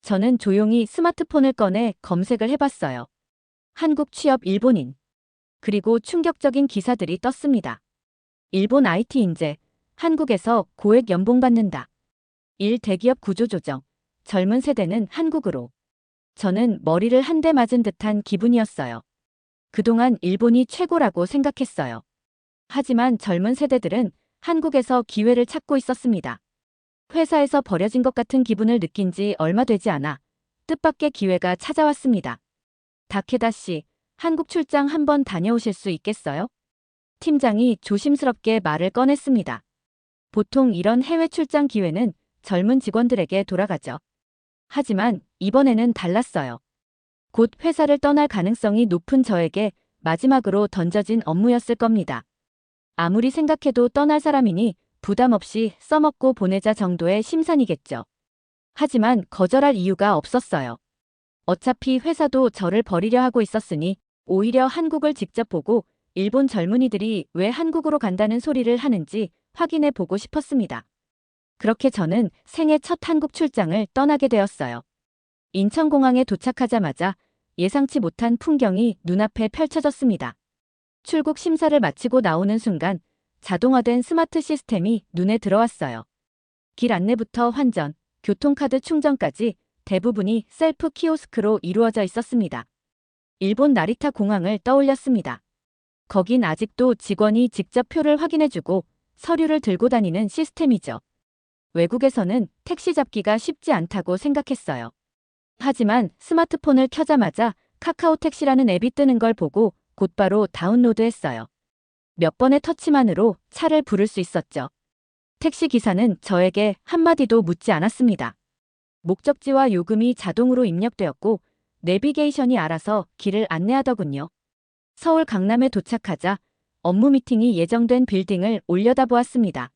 저는 조용히 스마트폰을 꺼내 검색을 해봤어요. 한국 취업 일본인. 그리고 충격적인 기사들이 떴습니다. 일본 IT 인재, 한국에서 고액 연봉 받는다. 일 대기업 구조조정, 젊은 세대는 한국으로. 저는 머리를 한 대 맞은 듯한 기분이었어요. 그동안 일본이 최고라고 생각했어요. 하지만 젊은 세대들은 한국에서 기회를 찾고 있었습니다. 회사에서 버려진 것 같은 기분을 느낀 지 얼마 되지 않아 뜻밖의 기회가 찾아왔습니다. 다케다 씨, 한국 출장 한번 다녀오실 수 있겠어요? 팀장이 조심스럽게 말을 꺼냈습니다. 보통 이런 해외 출장 기회는 젊은 직원들에게 돌아가죠. 하지만 이번에는 달랐어요. 곧 회사를 떠날 가능성이 높은 저에게 마지막으로 던져진 업무였을 겁니다. 아무리 생각해도 떠날 사람이니 부담 없이 써먹고 보내자 정도의 심산이겠죠. 하지만 거절할 이유가 없었어요. 어차피 회사도 저를 버리려 하고 있었으니 오히려 한국을 직접 보고 일본 젊은이들이 왜 한국으로 간다는 소리를 하는지 확인해 보고 싶었습니다. 그렇게 저는 생애 첫 한국 출장을 떠나게 되었어요. 인천공항에 도착하자마자 예상치 못한 풍경이 눈앞에 펼쳐졌습니다. 출국 심사를 마치고 나오는 순간 자동화된 스마트 시스템이 눈에 들어왔어요. 길 안내부터 환전, 교통카드 충전까지 대부분이 셀프 키오스크로 이루어져 있었습니다. 일본 나리타 공항을 떠올렸습니다. 거긴 아직도 직원이 직접 표를 확인해주고 서류를 들고 다니는 시스템이죠. 외국에서는 택시 잡기가 쉽지 않다고 생각했어요. 하지만 스마트폰을 켜자마자 카카오 택시라는 앱이 뜨는 걸 보고 곧바로 다운로드했어요. 몇 번의 터치만으로 차를 부를 수 있었죠. 택시 기사는 저에게 한마디도 묻지 않았습니다. 목적지와 요금이 자동으로 입력되었고 내비게이션이 알아서 길을 안내하더군요. 서울 강남에 도착하자 업무 미팅이 예정된 빌딩을 올려다보았습니다.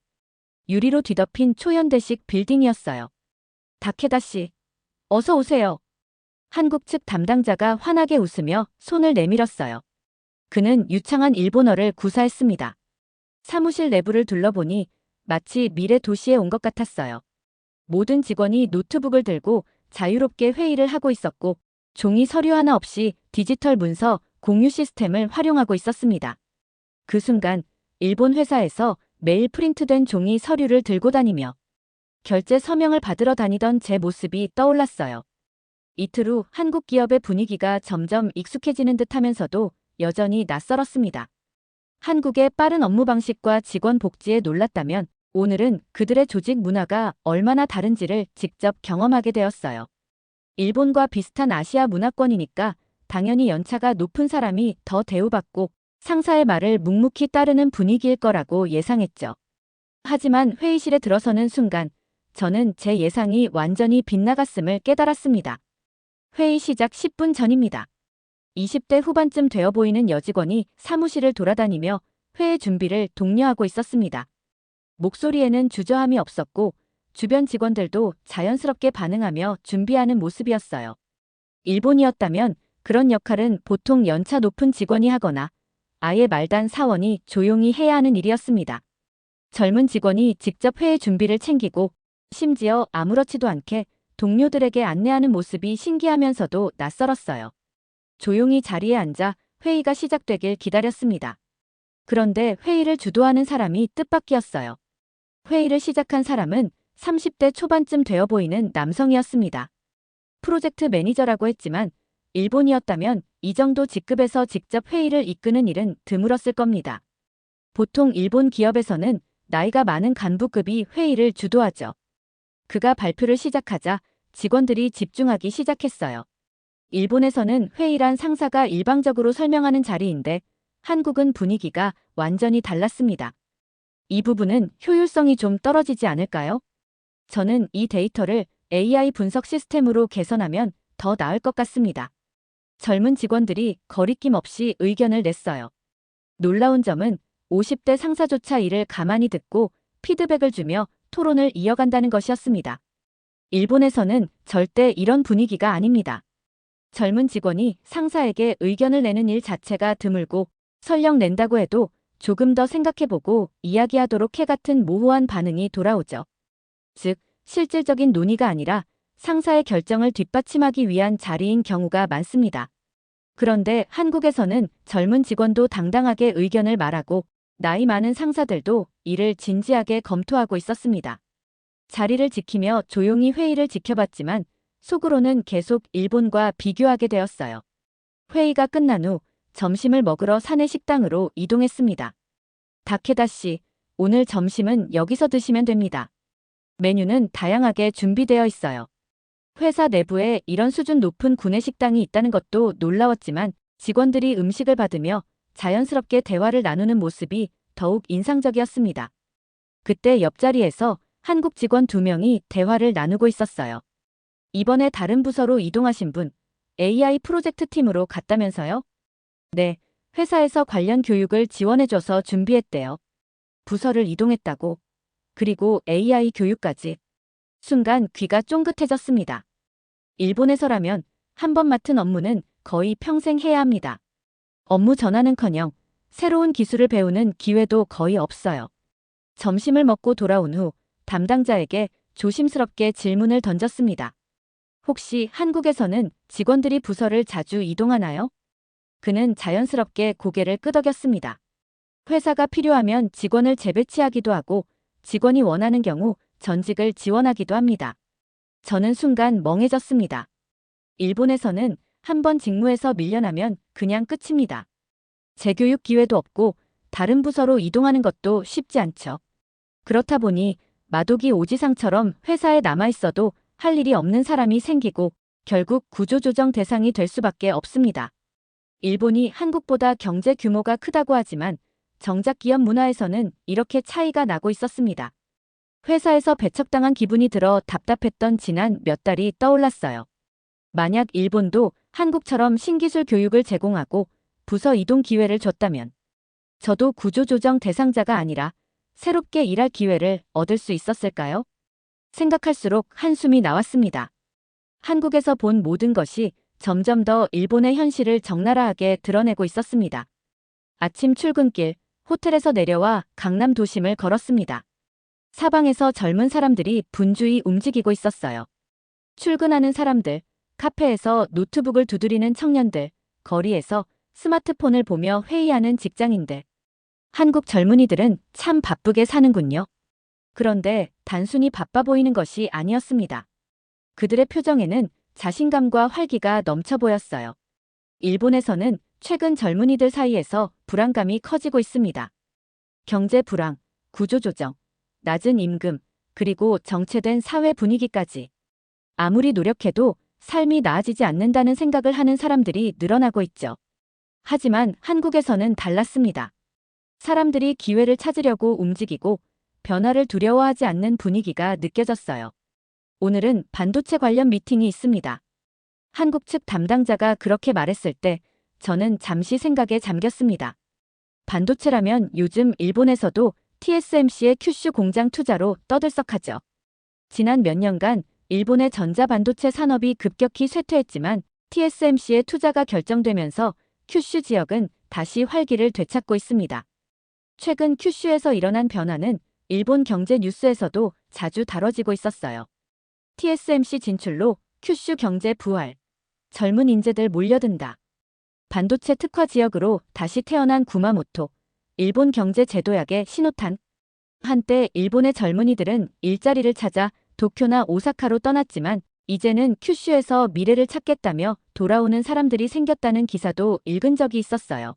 유리로 뒤덮인 초현대식 빌딩이었어요. 다케다 씨, 어서 오세요. 한국 측 담당자가 환하게 웃으며 손을 내밀었어요. 그는 유창한 일본어를 구사했습니다. 사무실 내부를 둘러보니 마치 미래 도시에 온 것 같았어요. 모든 직원이 노트북을 들고 자유롭게 회의를 하고 있었고 종이 서류 하나 없이 디지털 문서 공유 시스템을 활용하고 있었습니다. 그 순간 일본 회사에서 매일 프린트된 종이 서류를 들고 다니며 결제 서명을 받으러 다니던 제 모습이 떠올랐어요. 이틀 후 한국 기업의 분위기가 점점 익숙해지는 듯 하면서도 여전히 낯설었습니다. 한국의 빠른 업무 방식과 직원 복지에 놀랐다면 오늘은 그들의 조직 문화가 얼마나 다른지를 직접 경험하게 되었어요. 일본과 비슷한 아시아 문화권이니까 당연히 연차가 높은 사람이 더 대우받고 상사의 말을 묵묵히 따르는 분위기일 거라고 예상했죠. 하지만 회의실에 들어서는 순간 저는 제 예상이 완전히 빗나갔음을 깨달았습니다. 회의 시작 10분 전입니다. 20대 후반쯤 되어 보이는 여직원이 사무실을 돌아다니며 회의 준비를 독려하고 있었습니다. 목소리에는 주저함이 없었고 주변 직원들도 자연스럽게 반응하며 준비하는 모습이었어요. 일본이었다면 그런 역할은 보통 연차 높은 직원이 하거나 아예 말단 사원이 조용히 해야 하는 일이었습니다. 젊은 직원이 직접 회의 준비를 챙기고 심지어 아무렇지도 않게 동료들에게 안내하는 모습이 신기하면서도 낯설었어요. 조용히 자리에 앉아 회의가 시작되길 기다렸습니다. 그런데 회의를 주도하는 사람이 뜻밖이었어요. 회의를 시작한 사람은 30대 초반쯤 되어 보이는 남성이었습니다. 프로젝트 매니저라고 했지만 일본이었다면 이 정도 직급에서 직접 회의를 이끄는 일은 드물었을 겁니다. 보통 일본 기업에서는 나이가 많은 간부급이 회의를 주도하죠. 그가 발표를 시작하자 직원들이 집중하기 시작했어요. 일본에서는 회의란 상사가 일방적으로 설명하는 자리인데 한국은 분위기가 완전히 달랐습니다. 이 부분은 효율성이 좀 떨어지지 않을까요? 저는 이 데이터를 AI 분석 시스템으로 개선하면 더 나을 것 같습니다. 젊은 직원들이 거리낌 없이 의견을 냈어요. 놀라운 점은 50대 상사조차 이를 가만히 듣고 피드백을 주며 토론을 이어간다는 것이었습니다. 일본에서는 절대 이런 분위기가 아닙니다. 젊은 직원이 상사에게 의견을 내는 일 자체가 드물고 설령 낸다고 해도 조금 더 생각해보고 이야기하도록 해 같은 모호한 반응이 돌아오죠. 즉, 실질적인 논의가 아니라 상사의 결정을 뒷받침하기 위한 자리인 경우가 많습니다. 그런데 한국에서는 젊은 직원도 당당하게 의견을 말하고 나이 많은 상사들도 이를 진지하게 검토하고 있었습니다. 자리를 지키며 조용히 회의를 지켜봤지만 속으로는 계속 일본과 비교하게 되었어요. 회의가 끝난 후 점심을 먹으러 사내 식당으로 이동했습니다. 다케다 씨, 오늘 점심은 여기서 드시면 됩니다. 메뉴는 다양하게 준비되어 있어요. 회사 내부에 이런 수준 높은 구내식당이 있다는 것도 놀라웠지만 직원들이 음식을 받으며 자연스럽게 대화를 나누는 모습이 더욱 인상적이었습니다. 그때 옆자리에서 한국 직원 2명이 대화를 나누고 있었어요. 이번에 다른 부서로 이동하신 분, AI 프로젝트 팀으로 갔다면서요? 네, 회사에서 관련 교육을 지원해줘서 준비했대요. 부서를 이동했다고. 그리고 AI 교육까지. 순간 귀가 쫑긋해졌습니다. 일본에서라면 한 번 맡은 업무는 거의 평생 해야 합니다. 업무 전환은커녕 새로운 기술을 배우는 기회도 거의 없어요. 점심을 먹고 돌아온 후 담당자에게 조심스럽게 질문을 던졌습니다. 혹시 한국에서는 직원들이 부서를 자주 이동하나요? 그는 자연스럽게 고개를 끄덕였습니다. 회사가 필요하면 직원을 재배치하기도 하고 직원이 원하는 경우 전직을 지원하기도 합니다. 저는 순간 멍해졌습니다. 일본에서는 한 번 직무에서 밀려나면 그냥 끝입니다. 재교육 기회도 없고 다른 부서로 이동하는 것도 쉽지 않죠. 그렇다 보니 마도기 오지상처럼 회사에 남아있어도 할 일이 없는 사람이 생기고 결국 구조조정 대상이 될 수밖에 없습니다. 일본이 한국보다 경제 규모가 크다고 하지만 정작 기업 문화에서는 이렇게 차이가 나고 있었습니다. 회사에서 배척당한 기분이 들어 답답했던 지난 몇 달이 떠올랐어요. 만약 일본도 한국처럼 신기술 교육을 제공하고 부서 이동 기회를 줬다면 저도 구조조정 대상자가 아니라 새롭게 일할 기회를 얻을 수 있었을까요? 생각할수록 한숨이 나왔습니다. 한국에서 본 모든 것이 점점 더 일본의 현실을 적나라하게 드러내고 있었습니다. 아침 출근길, 호텔에서 내려와 강남 도심을 걸었습니다. 사방에서 젊은 사람들이 분주히 움직이고 있었어요. 출근하는 사람들, 카페에서 노트북을 두드리는 청년들, 거리에서 스마트폰을 보며 회의하는 직장인들. 한국 젊은이들은 참 바쁘게 사는군요. 그런데 단순히 바빠 보이는 것이 아니었습니다. 그들의 표정에는 자신감과 활기가 넘쳐 보였어요. 일본에서는 최근 젊은이들 사이에서 불안감이 커지고 있습니다. 경제 불황, 구조조정, 낮은 임금, 그리고 정체된 사회 분위기까지. 아무리 노력해도 삶이 나아지지 않는다는 생각을 하는 사람들이 늘어나고 있죠. 하지만 한국에서는 달랐습니다. 사람들이 기회를 찾으려고 움직이고 변화를 두려워하지 않는 분위기가 느껴졌어요. 오늘은 반도체 관련 미팅이 있습니다. 한국 측 담당자가 그렇게 말했을 때 저는 잠시 생각에 잠겼습니다. 반도체라면 요즘 일본에서도 TSMC의 큐슈 공장 투자로 떠들썩하죠. 지난 몇 년간 일본의 전자반도체 산업이 급격히 쇠퇴했지만 TSMC의 투자가 결정되면서 큐슈 지역은 다시 활기를 되찾고 있습니다. 최근 큐슈에서 일어난 변화는 일본 경제 뉴스에서도 자주 다뤄지고 있었어요. TSMC 진출로 큐슈 경제 부활. 젊은 인재들 몰려든다. 반도체 특화 지역으로 다시 태어난 구마모토. 일본 경제 제도약의 신호탄. 한때 일본의 젊은이들은 일자리를 찾아 도쿄나 오사카로 떠났지만 이제는 큐슈에서 미래를 찾겠다며 돌아오는 사람들이 생겼다는 기사도 읽은 적이 있었어요.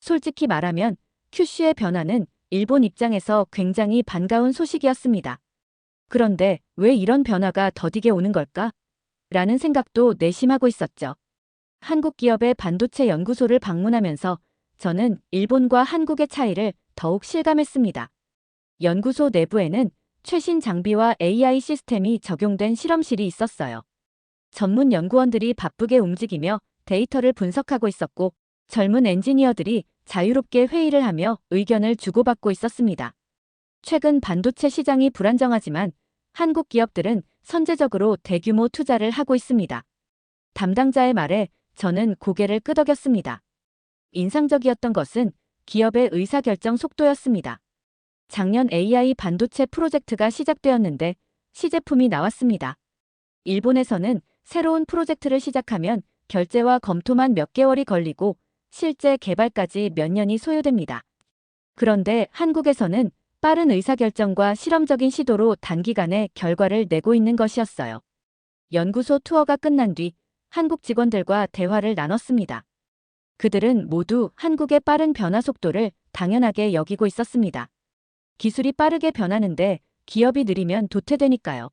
솔직히 말하면 큐슈의 변화는 일본 입장에서 굉장히 반가운 소식이었습니다. 그런데 왜 이런 변화가 더디게 오는 걸까? 라는 생각도 내심하고 있었죠. 한국 기업의 반도체 연구소를 방문하면서 저는 일본과 한국의 차이를 더욱 실감했습니다. 연구소 내부에는 최신 장비와 AI 시스템이 적용된 실험실이 있었어요. 전문 연구원들이 바쁘게 움직이며 데이터를 분석하고 있었고, 젊은 엔지니어들이 자유롭게 회의를 하며 의견을 주고받고 있었습니다. 최근 반도체 시장이 불안정하지만 한국 기업들은 선제적으로 대규모 투자를 하고 있습니다. 담당자의 말에 저는 고개를 끄덕였습니다. 인상적이었던 것은 기업의 의사결정 속도였습니다. 작년 AI 반도체 프로젝트가 시작되었는데 시제품이 나왔습니다. 일본에서는 새로운 프로젝트를 시작하면 결제와 검토만 몇 개월이 걸리고 실제 개발까지 몇 년이 소요됩니다. 그런데 한국에서는 빠른 의사결정과 실험적인 시도로 단기간에 결과를 내고 있는 것이었어요. 연구소 투어가 끝난 뒤 한국 직원들과 대화를 나눴습니다. 그들은 모두 한국의 빠른 변화 속도를 당연하게 여기고 있었습니다. 기술이 빠르게 변하는데 기업이 느리면 도태되니까요.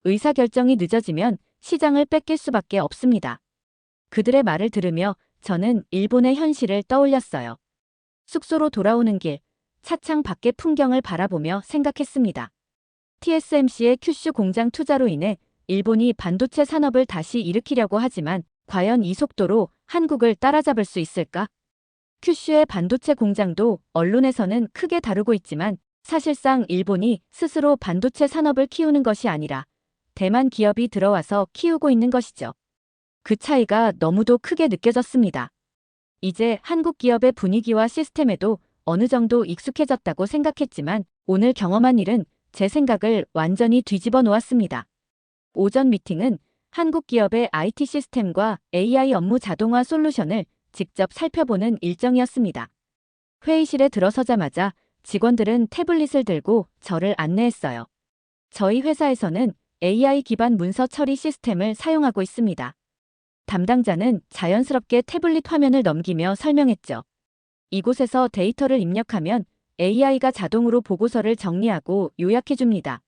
의사결정이 늦어지면 시장을 뺏길 수밖에 없습니다. 그들의 말을 들으며 저는 일본의 현실을 떠올렸어요. 숙소로 돌아오는 길, 차창 밖의 풍경을 바라보며 생각했습니다. TSMC의 큐슈 공장 투자로 인해 일본이 반도체 산업을 다시 일으키려고 하지만 과연 이 속도로 한국을 따라잡을 수 있을까? 큐슈의 반도체 공장도 언론에서는 크게 다루고 있지만 사실상 일본이 스스로 반도체 산업을 키우는 것이 아니라 대만 기업이 들어와서 키우고 있는 것이죠. 그 차이가 너무도 크게 느껴졌습니다. 이제 한국 기업의 분위기와 시스템에도 어느 정도 익숙해졌다고 생각했지만 오늘 경험한 일은 제 생각을 완전히 뒤집어 놓았습니다. 오전 미팅은 한국 기업의 IT 시스템과 AI 업무 자동화 솔루션을 직접 살펴보는 일정이었습니다. 회의실에 들어서자마자 직원들은 태블릿을 들고 저를 안내했어요. 저희 회사에서는 AI 기반 문서 처리 시스템을 사용하고 있습니다. 담당자는 자연스럽게 태블릿 화면을 넘기며 설명했죠. 이곳에서 데이터를 입력하면 AI가 자동으로 보고서를 정리하고 요약해줍니다.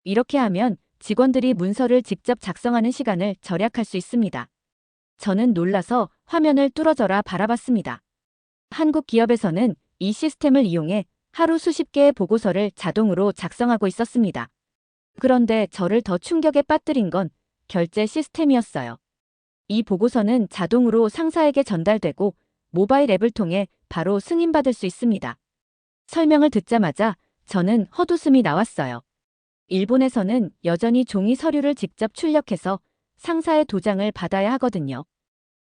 이렇게 하면 직원들이 문서를 직접 작성하는 시간을 절약할 수 있습니다. 저는 놀라서 화면을 뚫어져라 바라봤습니다. 한국 기업에서는 이 시스템을 이용해 하루 수십 개의 보고서를 자동으로 작성하고 있었습니다. 그런데 저를 더 충격에 빠뜨린 건 결제 시스템이었어요. 이 보고서는 자동으로 상사에게 전달되고 모바일 앱을 통해 바로 승인받을 수 있습니다. 설명을 듣자마자 저는 헛웃음이 나왔어요. 일본에서는 여전히 종이 서류를 직접 출력해서 상사의 도장을 받아야 하거든요.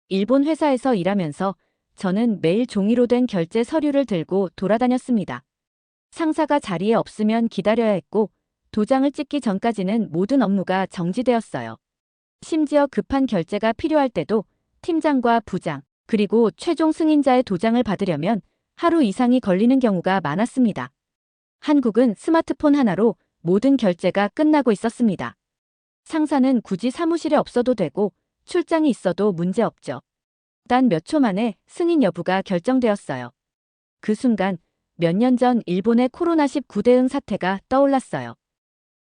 일본 회사에서 일하면서 저는 매일 종이로 된 결제 서류를 들고 돌아다녔습니다. 상사가 자리에 없으면 기다려야 했고 도장을 찍기 전까지는 모든 업무가 정지되었어요. 심지어 급한 결제가 필요할 때도 팀장과 부장, 그리고 최종 승인자의 도장을 받으려면 하루 이상이 걸리는 경우가 많았습니다. 한국은 스마트폰 하나로 모든 결제가 끝나고 있었습니다. 상사는 굳이 사무실에 없어도 되고 출장이 있어도 문제없죠. 단 몇 초 만에 승인 여부가 결정되었어요. 그 순간 몇 년 전 일본의 코로나19 대응 사태가 떠올랐어요.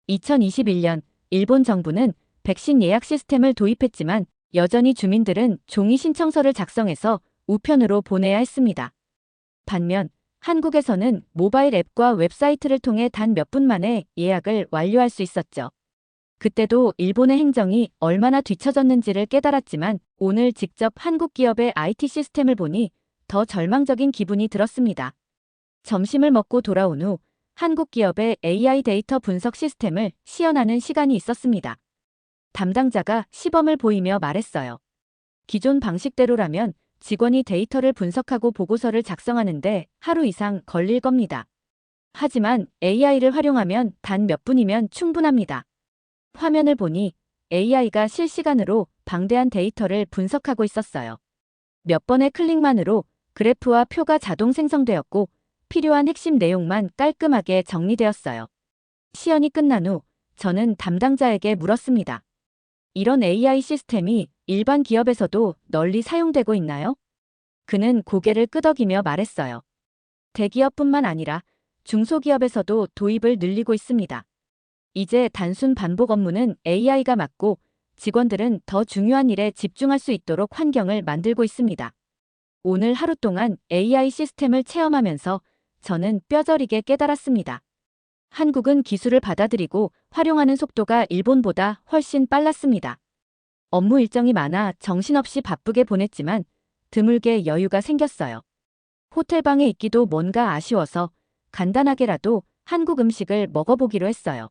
2021년 일본 정부는 백신 예약 시스템을 도입했지만 여전히 주민들은 종이 신청서를 작성해서 우편으로 보내야 했습니다. 반면 한국에서는 모바일 앱과 웹사이트를 통해 단 몇 분 만에 예약을 완료할 수 있었죠. 그때도 일본의 행정이 얼마나 뒤처졌는지를 깨달았지만 오늘 직접 한국 기업의 IT 시스템을 보니 더 절망적인 기분이 들었습니다. 점심을 먹고 돌아온 후 한국 기업의 AI 데이터 분석 시스템을 시연하는 시간이 있었습니다. 담당자가 시범을 보이며 말했어요. 기존 방식대로라면 직원이 데이터를 분석하고 보고서를 작성하는데 하루 이상 걸릴 겁니다. 하지만 AI를 활용하면 단 몇 분이면 충분합니다. 화면을 보니 AI가 실시간으로 방대한 데이터를 분석하고 있었어요. 몇 번의 클릭만으로 그래프와 표가 자동 생성되었고 필요한 핵심 내용만 깔끔하게 정리되었어요. 시연이 끝난 후 저는 담당자에게 물었습니다. 이런 AI 시스템이 일반 기업에서도 널리 사용되고 있나요? 그는 고개를 끄덕이며 말했어요. 대기업뿐만 아니라 중소기업에서도 도입을 늘리고 있습니다. 이제 단순 반복 업무는 AI가 맡고 직원들은 더 중요한 일에 집중할 수 있도록 환경을 만들고 있습니다. 오늘 하루 동안 AI 시스템을 체험하면서 저는 뼈저리게 깨달았습니다. 한국은 기술을 받아들이고 활용하는 속도가 일본보다 훨씬 빨랐습니다. 업무 일정이 많아 정신없이 바쁘게 보냈지만 드물게 여유가 생겼어요. 호텔방에 있기도 뭔가 아쉬워서 간단하게라도 한국 음식을 먹어보기로 했어요.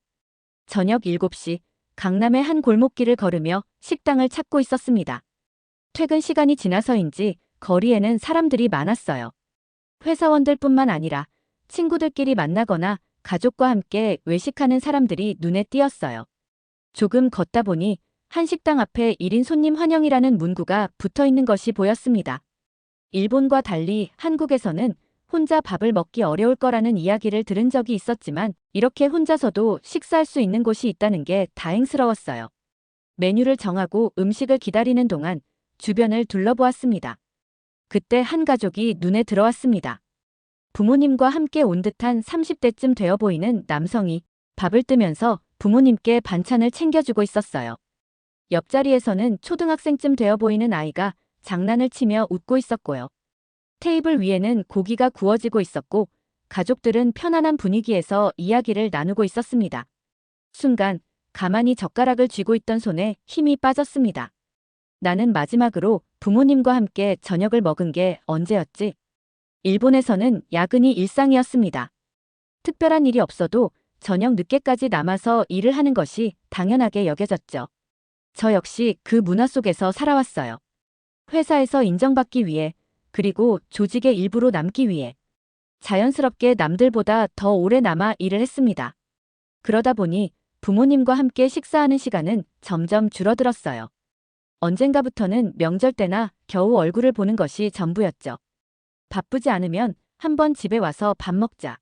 저녁 7시 강남의 한 골목길을 걸으며 식당을 찾고 있었습니다. 퇴근 시간이 지나서인지 거리에는 사람들이 많았어요. 회사원들뿐만 아니라 친구들끼리 만나거나 가족과 함께 외식하는 사람들이 눈에 띄었어요. 조금 걷다 보니 한 식당 앞에 1인 손님 환영이라는 문구가 붙어 있는 것이 보였습니다. 일본과 달리 한국에서는 혼자 밥을 먹기 어려울 거라는 이야기를 들은 적이 있었지만 이렇게 혼자서도 식사할 수 있는 곳이 있다는 게 다행스러웠어요. 메뉴를 정하고 음식을 기다리는 동안 주변을 둘러보았습니다. 그때 한 가족이 눈에 들어왔습니다. 부모님과 함께 온 듯한 30대쯤 되어 보이는 남성이 밥을 뜨면서 부모님께 반찬을 챙겨주고 있었어요. 옆자리에서는 초등학생쯤 되어 보이는 아이가 장난을 치며 웃고 있었고요. 테이블 위에는 고기가 구워지고 있었고 가족들은 편안한 분위기에서 이야기를 나누고 있었습니다. 순간 가만히 젓가락을 쥐고 있던 손에 힘이 빠졌습니다. 나는 마지막으로 부모님과 함께 저녁을 먹은 게 언제였지? 일본에서는 야근이 일상이었습니다. 특별한 일이 없어도 저녁 늦게까지 남아서 일을 하는 것이 당연하게 여겨졌죠. 저 역시 그 문화 속에서 살아왔어요. 회사에서 인정받기 위해, 그리고 조직의 일부로 남기 위해 자연스럽게 남들보다 더 오래 남아 일을 했습니다. 그러다 보니 부모님과 함께 식사하는 시간은 점점 줄어들었어요. 언젠가부터는 명절 때나 겨우 얼굴을 보는 것이 전부였죠. 바쁘지 않으면 한번 집에 와서 밥 먹자.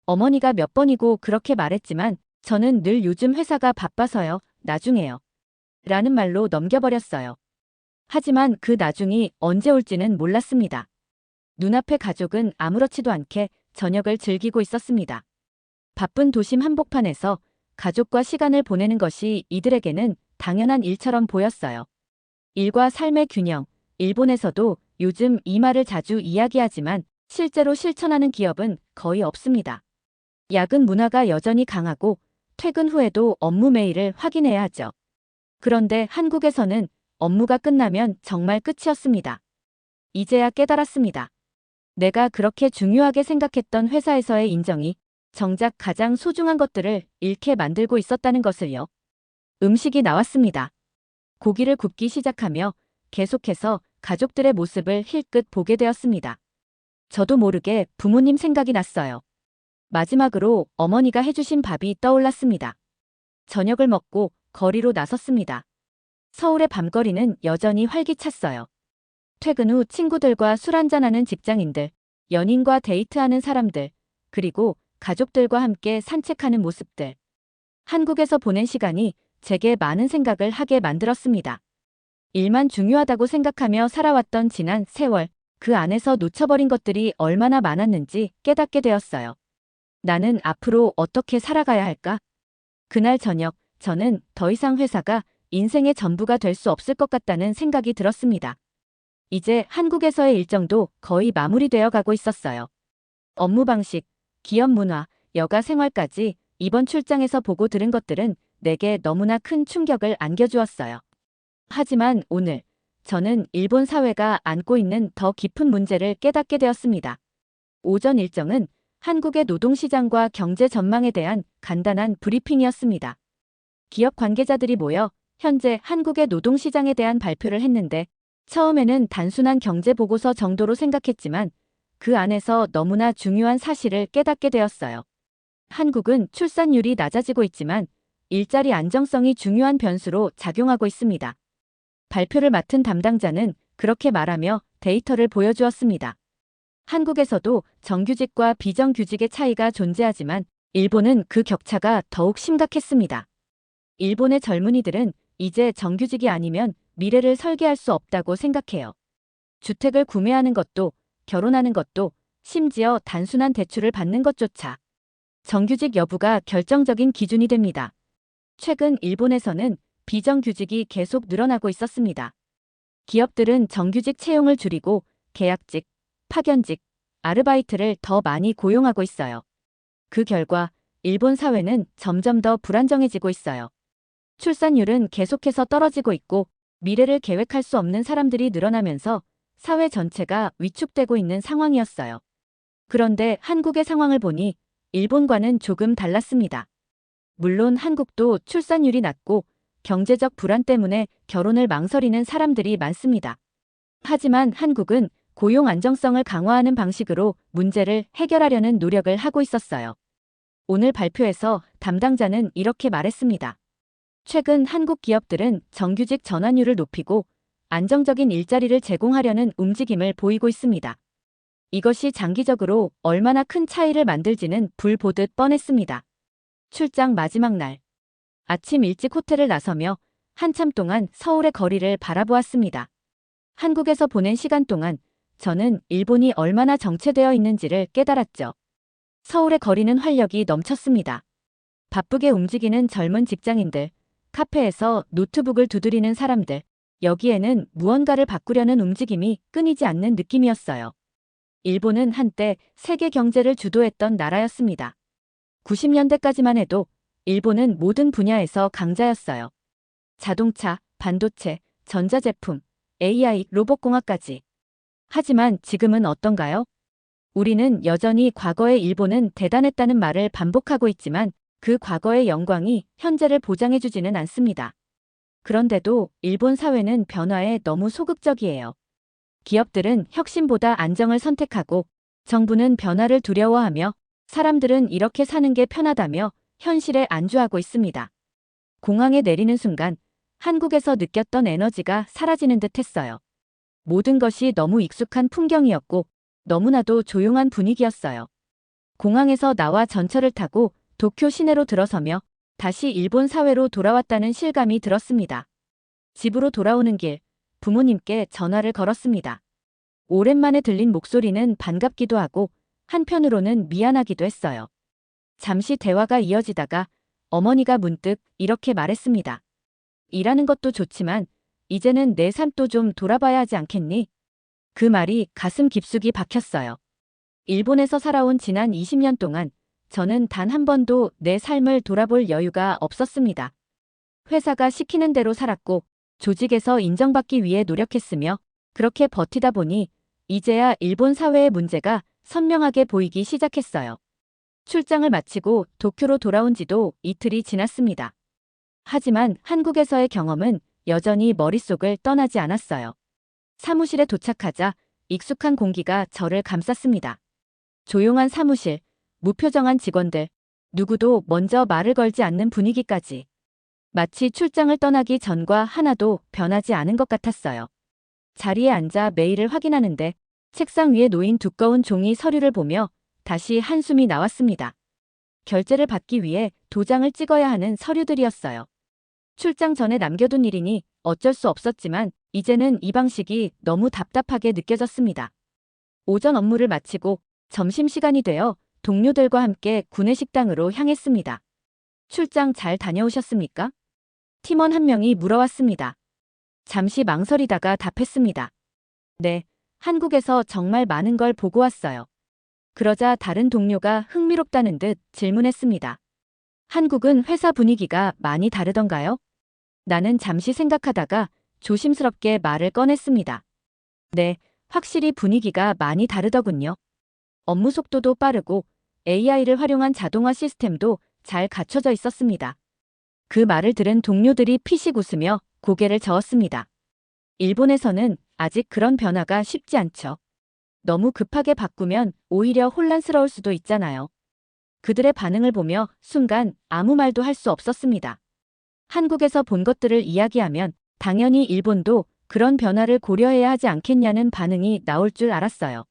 어머니가 몇 번이고 그렇게 말했지만 저는 늘 요즘 회사가 바빠서요, 나중에요. 라는 말로 넘겨버렸어요. 하지만 그 나중이 언제 올지는 몰랐습니다. 눈앞의 가족은 아무렇지도 않게 저녁을 즐기고 있었습니다. 바쁜 도심 한복판에서 가족과 시간을 보내는 것이 이들에게는 당연한 일처럼 보였어요. 일과 삶의 균형, 일본에서도 요즘 이 말을 자주 이야기하지만 실제로 실천하는 기업은 거의 없습니다. 야근 문화가 여전히 강하고 퇴근 후에도 업무 메일을 확인해야 하죠. 그런데 한국에서는 업무가 끝나면 정말 끝이었습니다. 이제야 깨달았습니다. 내가 그렇게 중요하게 생각했던 회사에서의 인정이 정작 가장 소중한 것들을 잃게 만들고 있었다는 것을요. 음식이 나왔습니다. 고기를 굽기 시작하며 계속해서 가족들의 모습을 힐끗 보게 되었습니다. 저도 모르게 부모님 생각이 났어요. 마지막으로 어머니가 해주신 밥이 떠올랐습니다. 저녁을 먹고 거리로 나섰습니다. 서울의 밤거리는 여전히 활기찼어요. 퇴근 후 친구들과 술 한잔하는 직장인들, 연인과 데이트하는 사람들, 그리고 가족들과 함께 산책하는 모습들. 한국에서 보낸 시간이 제게 많은 생각을 하게 만들었습니다. 일만 중요하다고 생각하며 살아왔던 지난 세월, 그 안에서 놓쳐버린 것들이 얼마나 많았는지 깨닫게 되었어요. 나는 앞으로 어떻게 살아가야 할까? 그날 저녁, 저는 더 이상 회사가 인생의 전부가 될 수 없을 것 같다는 생각이 들었습니다. 이제 한국에서의 일정도 거의 마무리되어 가고 있었어요. 업무 방식, 기업 문화, 여가 생활까지 이번 출장에서 보고 들은 것들은 내게 너무나 큰 충격을 안겨주었어요. 하지만 오늘 저는 일본 사회가 안고 있는 더 깊은 문제를 깨닫게 되었습니다. 오전 일정은 한국의 노동시장과 경제 전망에 대한 간단한 브리핑이었습니다. 기업 관계자들이 모여 현재 한국의 노동시장에 대한 발표를 했는데 처음에는 단순한 경제보고서 정도로 생각했지만 그 안에서 너무나 중요한 사실을 깨닫게 되었어요. 한국은 출산율이 낮아지고 있지만 일자리 안정성이 중요한 변수로 작용하고 있습니다. 발표를 맡은 담당자는 그렇게 말하며 데이터를 보여주었습니다. 한국에서도 정규직과 비정규직의 차이가 존재하지만 일본은 그 격차가 더욱 심각했습니다. 일본의 젊은이들은 이제 정규직이 아니면 미래를 설계할 수 없다고 생각해요. 주택을 구매하는 것도, 결혼하는 것도, 심지어 단순한 대출을 받는 것조차 정규직 여부가 결정적인 기준이 됩니다. 최근 일본에서는 비정규직이 계속 늘어나고 있었습니다. 기업들은 정규직 채용을 줄이고 계약직, 파견직, 아르바이트를 더 많이 고용하고 있어요. 그 결과 일본 사회는 점점 더 불안정해지고 있어요. 출산율은 계속해서 떨어지고 있고 미래를 계획할 수 없는 사람들이 늘어나면서 사회 전체가 위축되고 있는 상황이었어요. 그런데 한국의 상황을 보니 일본과는 조금 달랐습니다. 물론 한국도 출산율이 낮고 경제적 불안 때문에 결혼을 망설이는 사람들이 많습니다. 하지만 한국은 고용 안정성을 강화하는 방식으로 문제를 해결하려는 노력을 하고 있었어요. 오늘 발표에서 담당자는 이렇게 말했습니다. 최근 한국 기업들은 정규직 전환율을 높이고 안정적인 일자리를 제공하려는 움직임을 보이고 있습니다. 이것이 장기적으로 얼마나 큰 차이를 만들지는 불 보듯 뻔했습니다. 출장 마지막 날. 아침 일찍 호텔을 나서며 한참 동안 서울의 거리를 바라보았습니다. 한국에서 보낸 시간 동안 저는 일본이 얼마나 정체되어 있는지를 깨달았죠. 서울의 거리는 활력이 넘쳤습니다. 바쁘게 움직이는 젊은 직장인들, 카페에서 노트북을 두드리는 사람들, 여기에는 무언가를 바꾸려는 움직임이 끊이지 않는 느낌이었어요. 일본은 한때 세계 경제를 주도했던 나라였습니다. 90년대까지만 해도 일본은 모든 분야에서 강자였어요. 자동차, 반도체, 전자제품, AI, 로봇공학까지. 하지만 지금은 어떤가요? 우리는 여전히 과거의 일본은 대단했다는 말을 반복하고 있지만 그 과거의 영광이 현재를 보장해주지는 않습니다. 그런데도 일본 사회는 변화에 너무 소극적이에요. 기업들은 혁신보다 안정을 선택하고 정부는 변화를 두려워하며 사람들은 이렇게 사는 게 편하다며 현실에 안주하고 있습니다. 공항에 내리는 순간 한국에서 느꼈던 에너지가 사라지는 듯 했어요. 모든 것이 너무 익숙한 풍경이었고 너무나도 조용한 분위기였어요. 공항에서 나와 전철을 타고 도쿄 시내로 들어서며 다시 일본 사회로 돌아왔다는 실감이 들었습니다. 집으로 돌아오는 길, 부모님께 전화를 걸었습니다. 오랜만에 들린 목소리는 반갑기도 하고 한편으로는 미안하기도 했어요. 잠시 대화가 이어지다가 어머니가 문득 이렇게 말했습니다. 일하는 것도 좋지만 이제는 내 삶도 좀 돌아봐야 하지 않겠니? 그 말이 가슴 깊숙이 박혔어요. 일본에서 살아온 지난 20년 동안 저는 단 한 번도 내 삶을 돌아볼 여유가 없었습니다. 회사가 시키는 대로 살았고 조직에서 인정받기 위해 노력했으며 그렇게 버티다 보니 이제야 일본 사회의 문제가 선명하게 보이기 시작했어요. 출장을 마치고 도쿄로 돌아온 지도 이틀이 지났습니다. 하지만 한국에서의 경험은 여전히 머릿속을 떠나지 않았어요. 사무실에 도착하자 익숙한 공기가 저를 감쌌습니다. 조용한 사무실, 무표정한 직원들, 누구도 먼저 말을 걸지 않는 분위기까지. 마치 출장을 떠나기 전과 하나도 변하지 않은 것 같았어요. 자리에 앉아 메일을 확인하는데 책상 위에 놓인 두꺼운 종이 서류를 보며 다시 한숨이 나왔습니다. 결제를 받기 위해 도장을 찍어야 하는 서류들이었어요. 출장 전에 남겨둔 일이니 어쩔 수 없었지만 이제는 이 방식이 너무 답답하게 느껴졌습니다. 오전 업무를 마치고 점심시간이 되어 동료들과 함께 구내식당으로 향했습니다. 출장 잘 다녀오셨습니까? 팀원 한 명이 물어왔습니다. 잠시 망설이다가 답했습니다. 네, 한국에서 정말 많은 걸 보고 왔어요. 그러자 다른 동료가 흥미롭다는 듯 질문했습니다. 한국은 회사 분위기가 많이 다르던가요? 나는 잠시 생각하다가 조심스럽게 말을 꺼냈습니다. 네, 확실히 분위기가 많이 다르더군요. 업무 속도도 빠르고 AI를 활용한 자동화 시스템도 잘 갖춰져 있었습니다. 그 말을 들은 동료들이 피식 웃으며 고개를 저었습니다. 일본에서는 아직 그런 변화가 쉽지 않죠. 너무 급하게 바꾸면 오히려 혼란스러울 수도 있잖아요. 그들의 반응을 보며 순간 아무 말도 할 수 없었습니다. 한국에서 본 것들을 이야기하면 당연히 일본도 그런 변화를 고려해야 하지 않겠냐는 반응이 나올 줄 알았어요.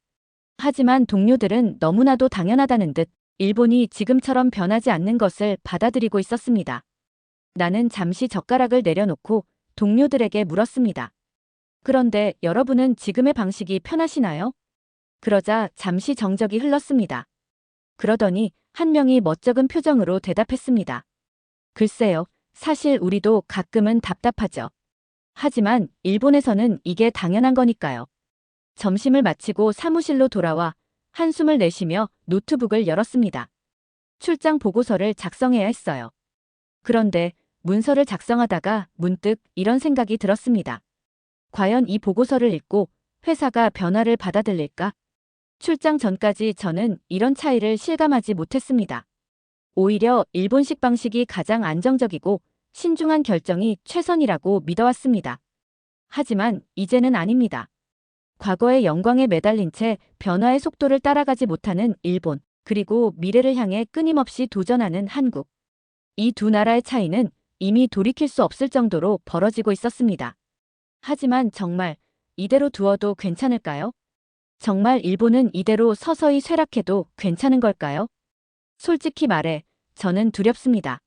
하지만 동료들은 너무나도 당연하다는 듯 일본이 지금처럼 변하지 않는 것을 받아들이고 있었습니다. 나는 잠시 젓가락을 내려놓고 동료들에게 물었습니다. 그런데 여러분은 지금의 방식이 편하시나요? 그러자 잠시 정적이 흘렀습니다. 그러더니 한 명이 멋쩍은 표정으로 대답했습니다. 글쎄요, 사실 우리도 가끔은 답답하죠. 하지만 일본에서는 이게 당연한 거니까요. 점심을 마치고 사무실로 돌아와 한숨을 내쉬며 노트북을 열었습니다. 출장 보고서를 작성해야 했어요. 그런데 문서를 작성하다가 문득 이런 생각이 들었습니다. 과연 이 보고서를 읽고 회사가 변화를 받아들일까? 출장 전까지 저는 이런 차이를 실감하지 못했습니다. 오히려 일본식 방식이 가장 안정적이고 신중한 결정이 최선이라고 믿어왔습니다. 하지만 이제는 아닙니다. 과거의 영광에 매달린 채 변화의 속도를 따라가지 못하는 일본, 그리고 미래를 향해 끊임없이 도전하는 한국. 이 두 나라의 차이는 이미 돌이킬 수 없을 정도로 벌어지고 있었습니다. 하지만 정말 이대로 두어도 괜찮을까요? 정말 일본은 이대로 서서히 쇠락해도 괜찮은 걸까요? 솔직히 말해, 저는 두렵습니다.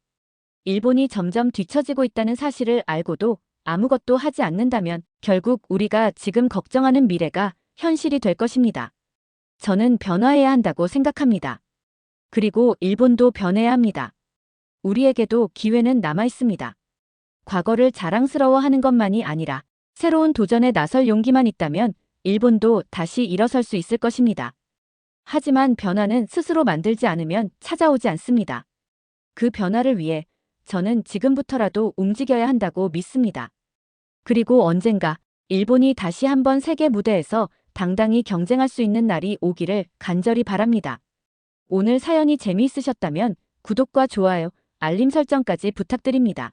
일본이 점점 뒤처지고 있다는 사실을 알고도 아무것도 하지 않는다면 결국 우리가 지금 걱정하는 미래가 현실이 될 것입니다. 저는 변화해야 한다고 생각합니다. 그리고 일본도 변해야 합니다. 우리에게도 기회는 남아 있습니다. 과거를 자랑스러워하는 것만이 아니라 새로운 도전에 나설 용기만 있다면 일본도 다시 일어설 수 있을 것입니다. 하지만 변화는 스스로 만들지 않으면 찾아오지 않습니다. 그 변화를 위해 저는 지금부터라도 움직여야 한다고 믿습니다. 그리고 언젠가 일본이 다시 한번 세계 무대에서 당당히 경쟁할 수 있는 날이 오기를 간절히 바랍니다. 오늘 사연이 재미있으셨다면 구독과 좋아요, 알림 설정까지 부탁드립니다.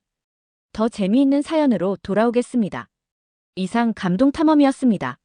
더 재미있는 사연으로 돌아오겠습니다. 이상 감동탐험이었습니다.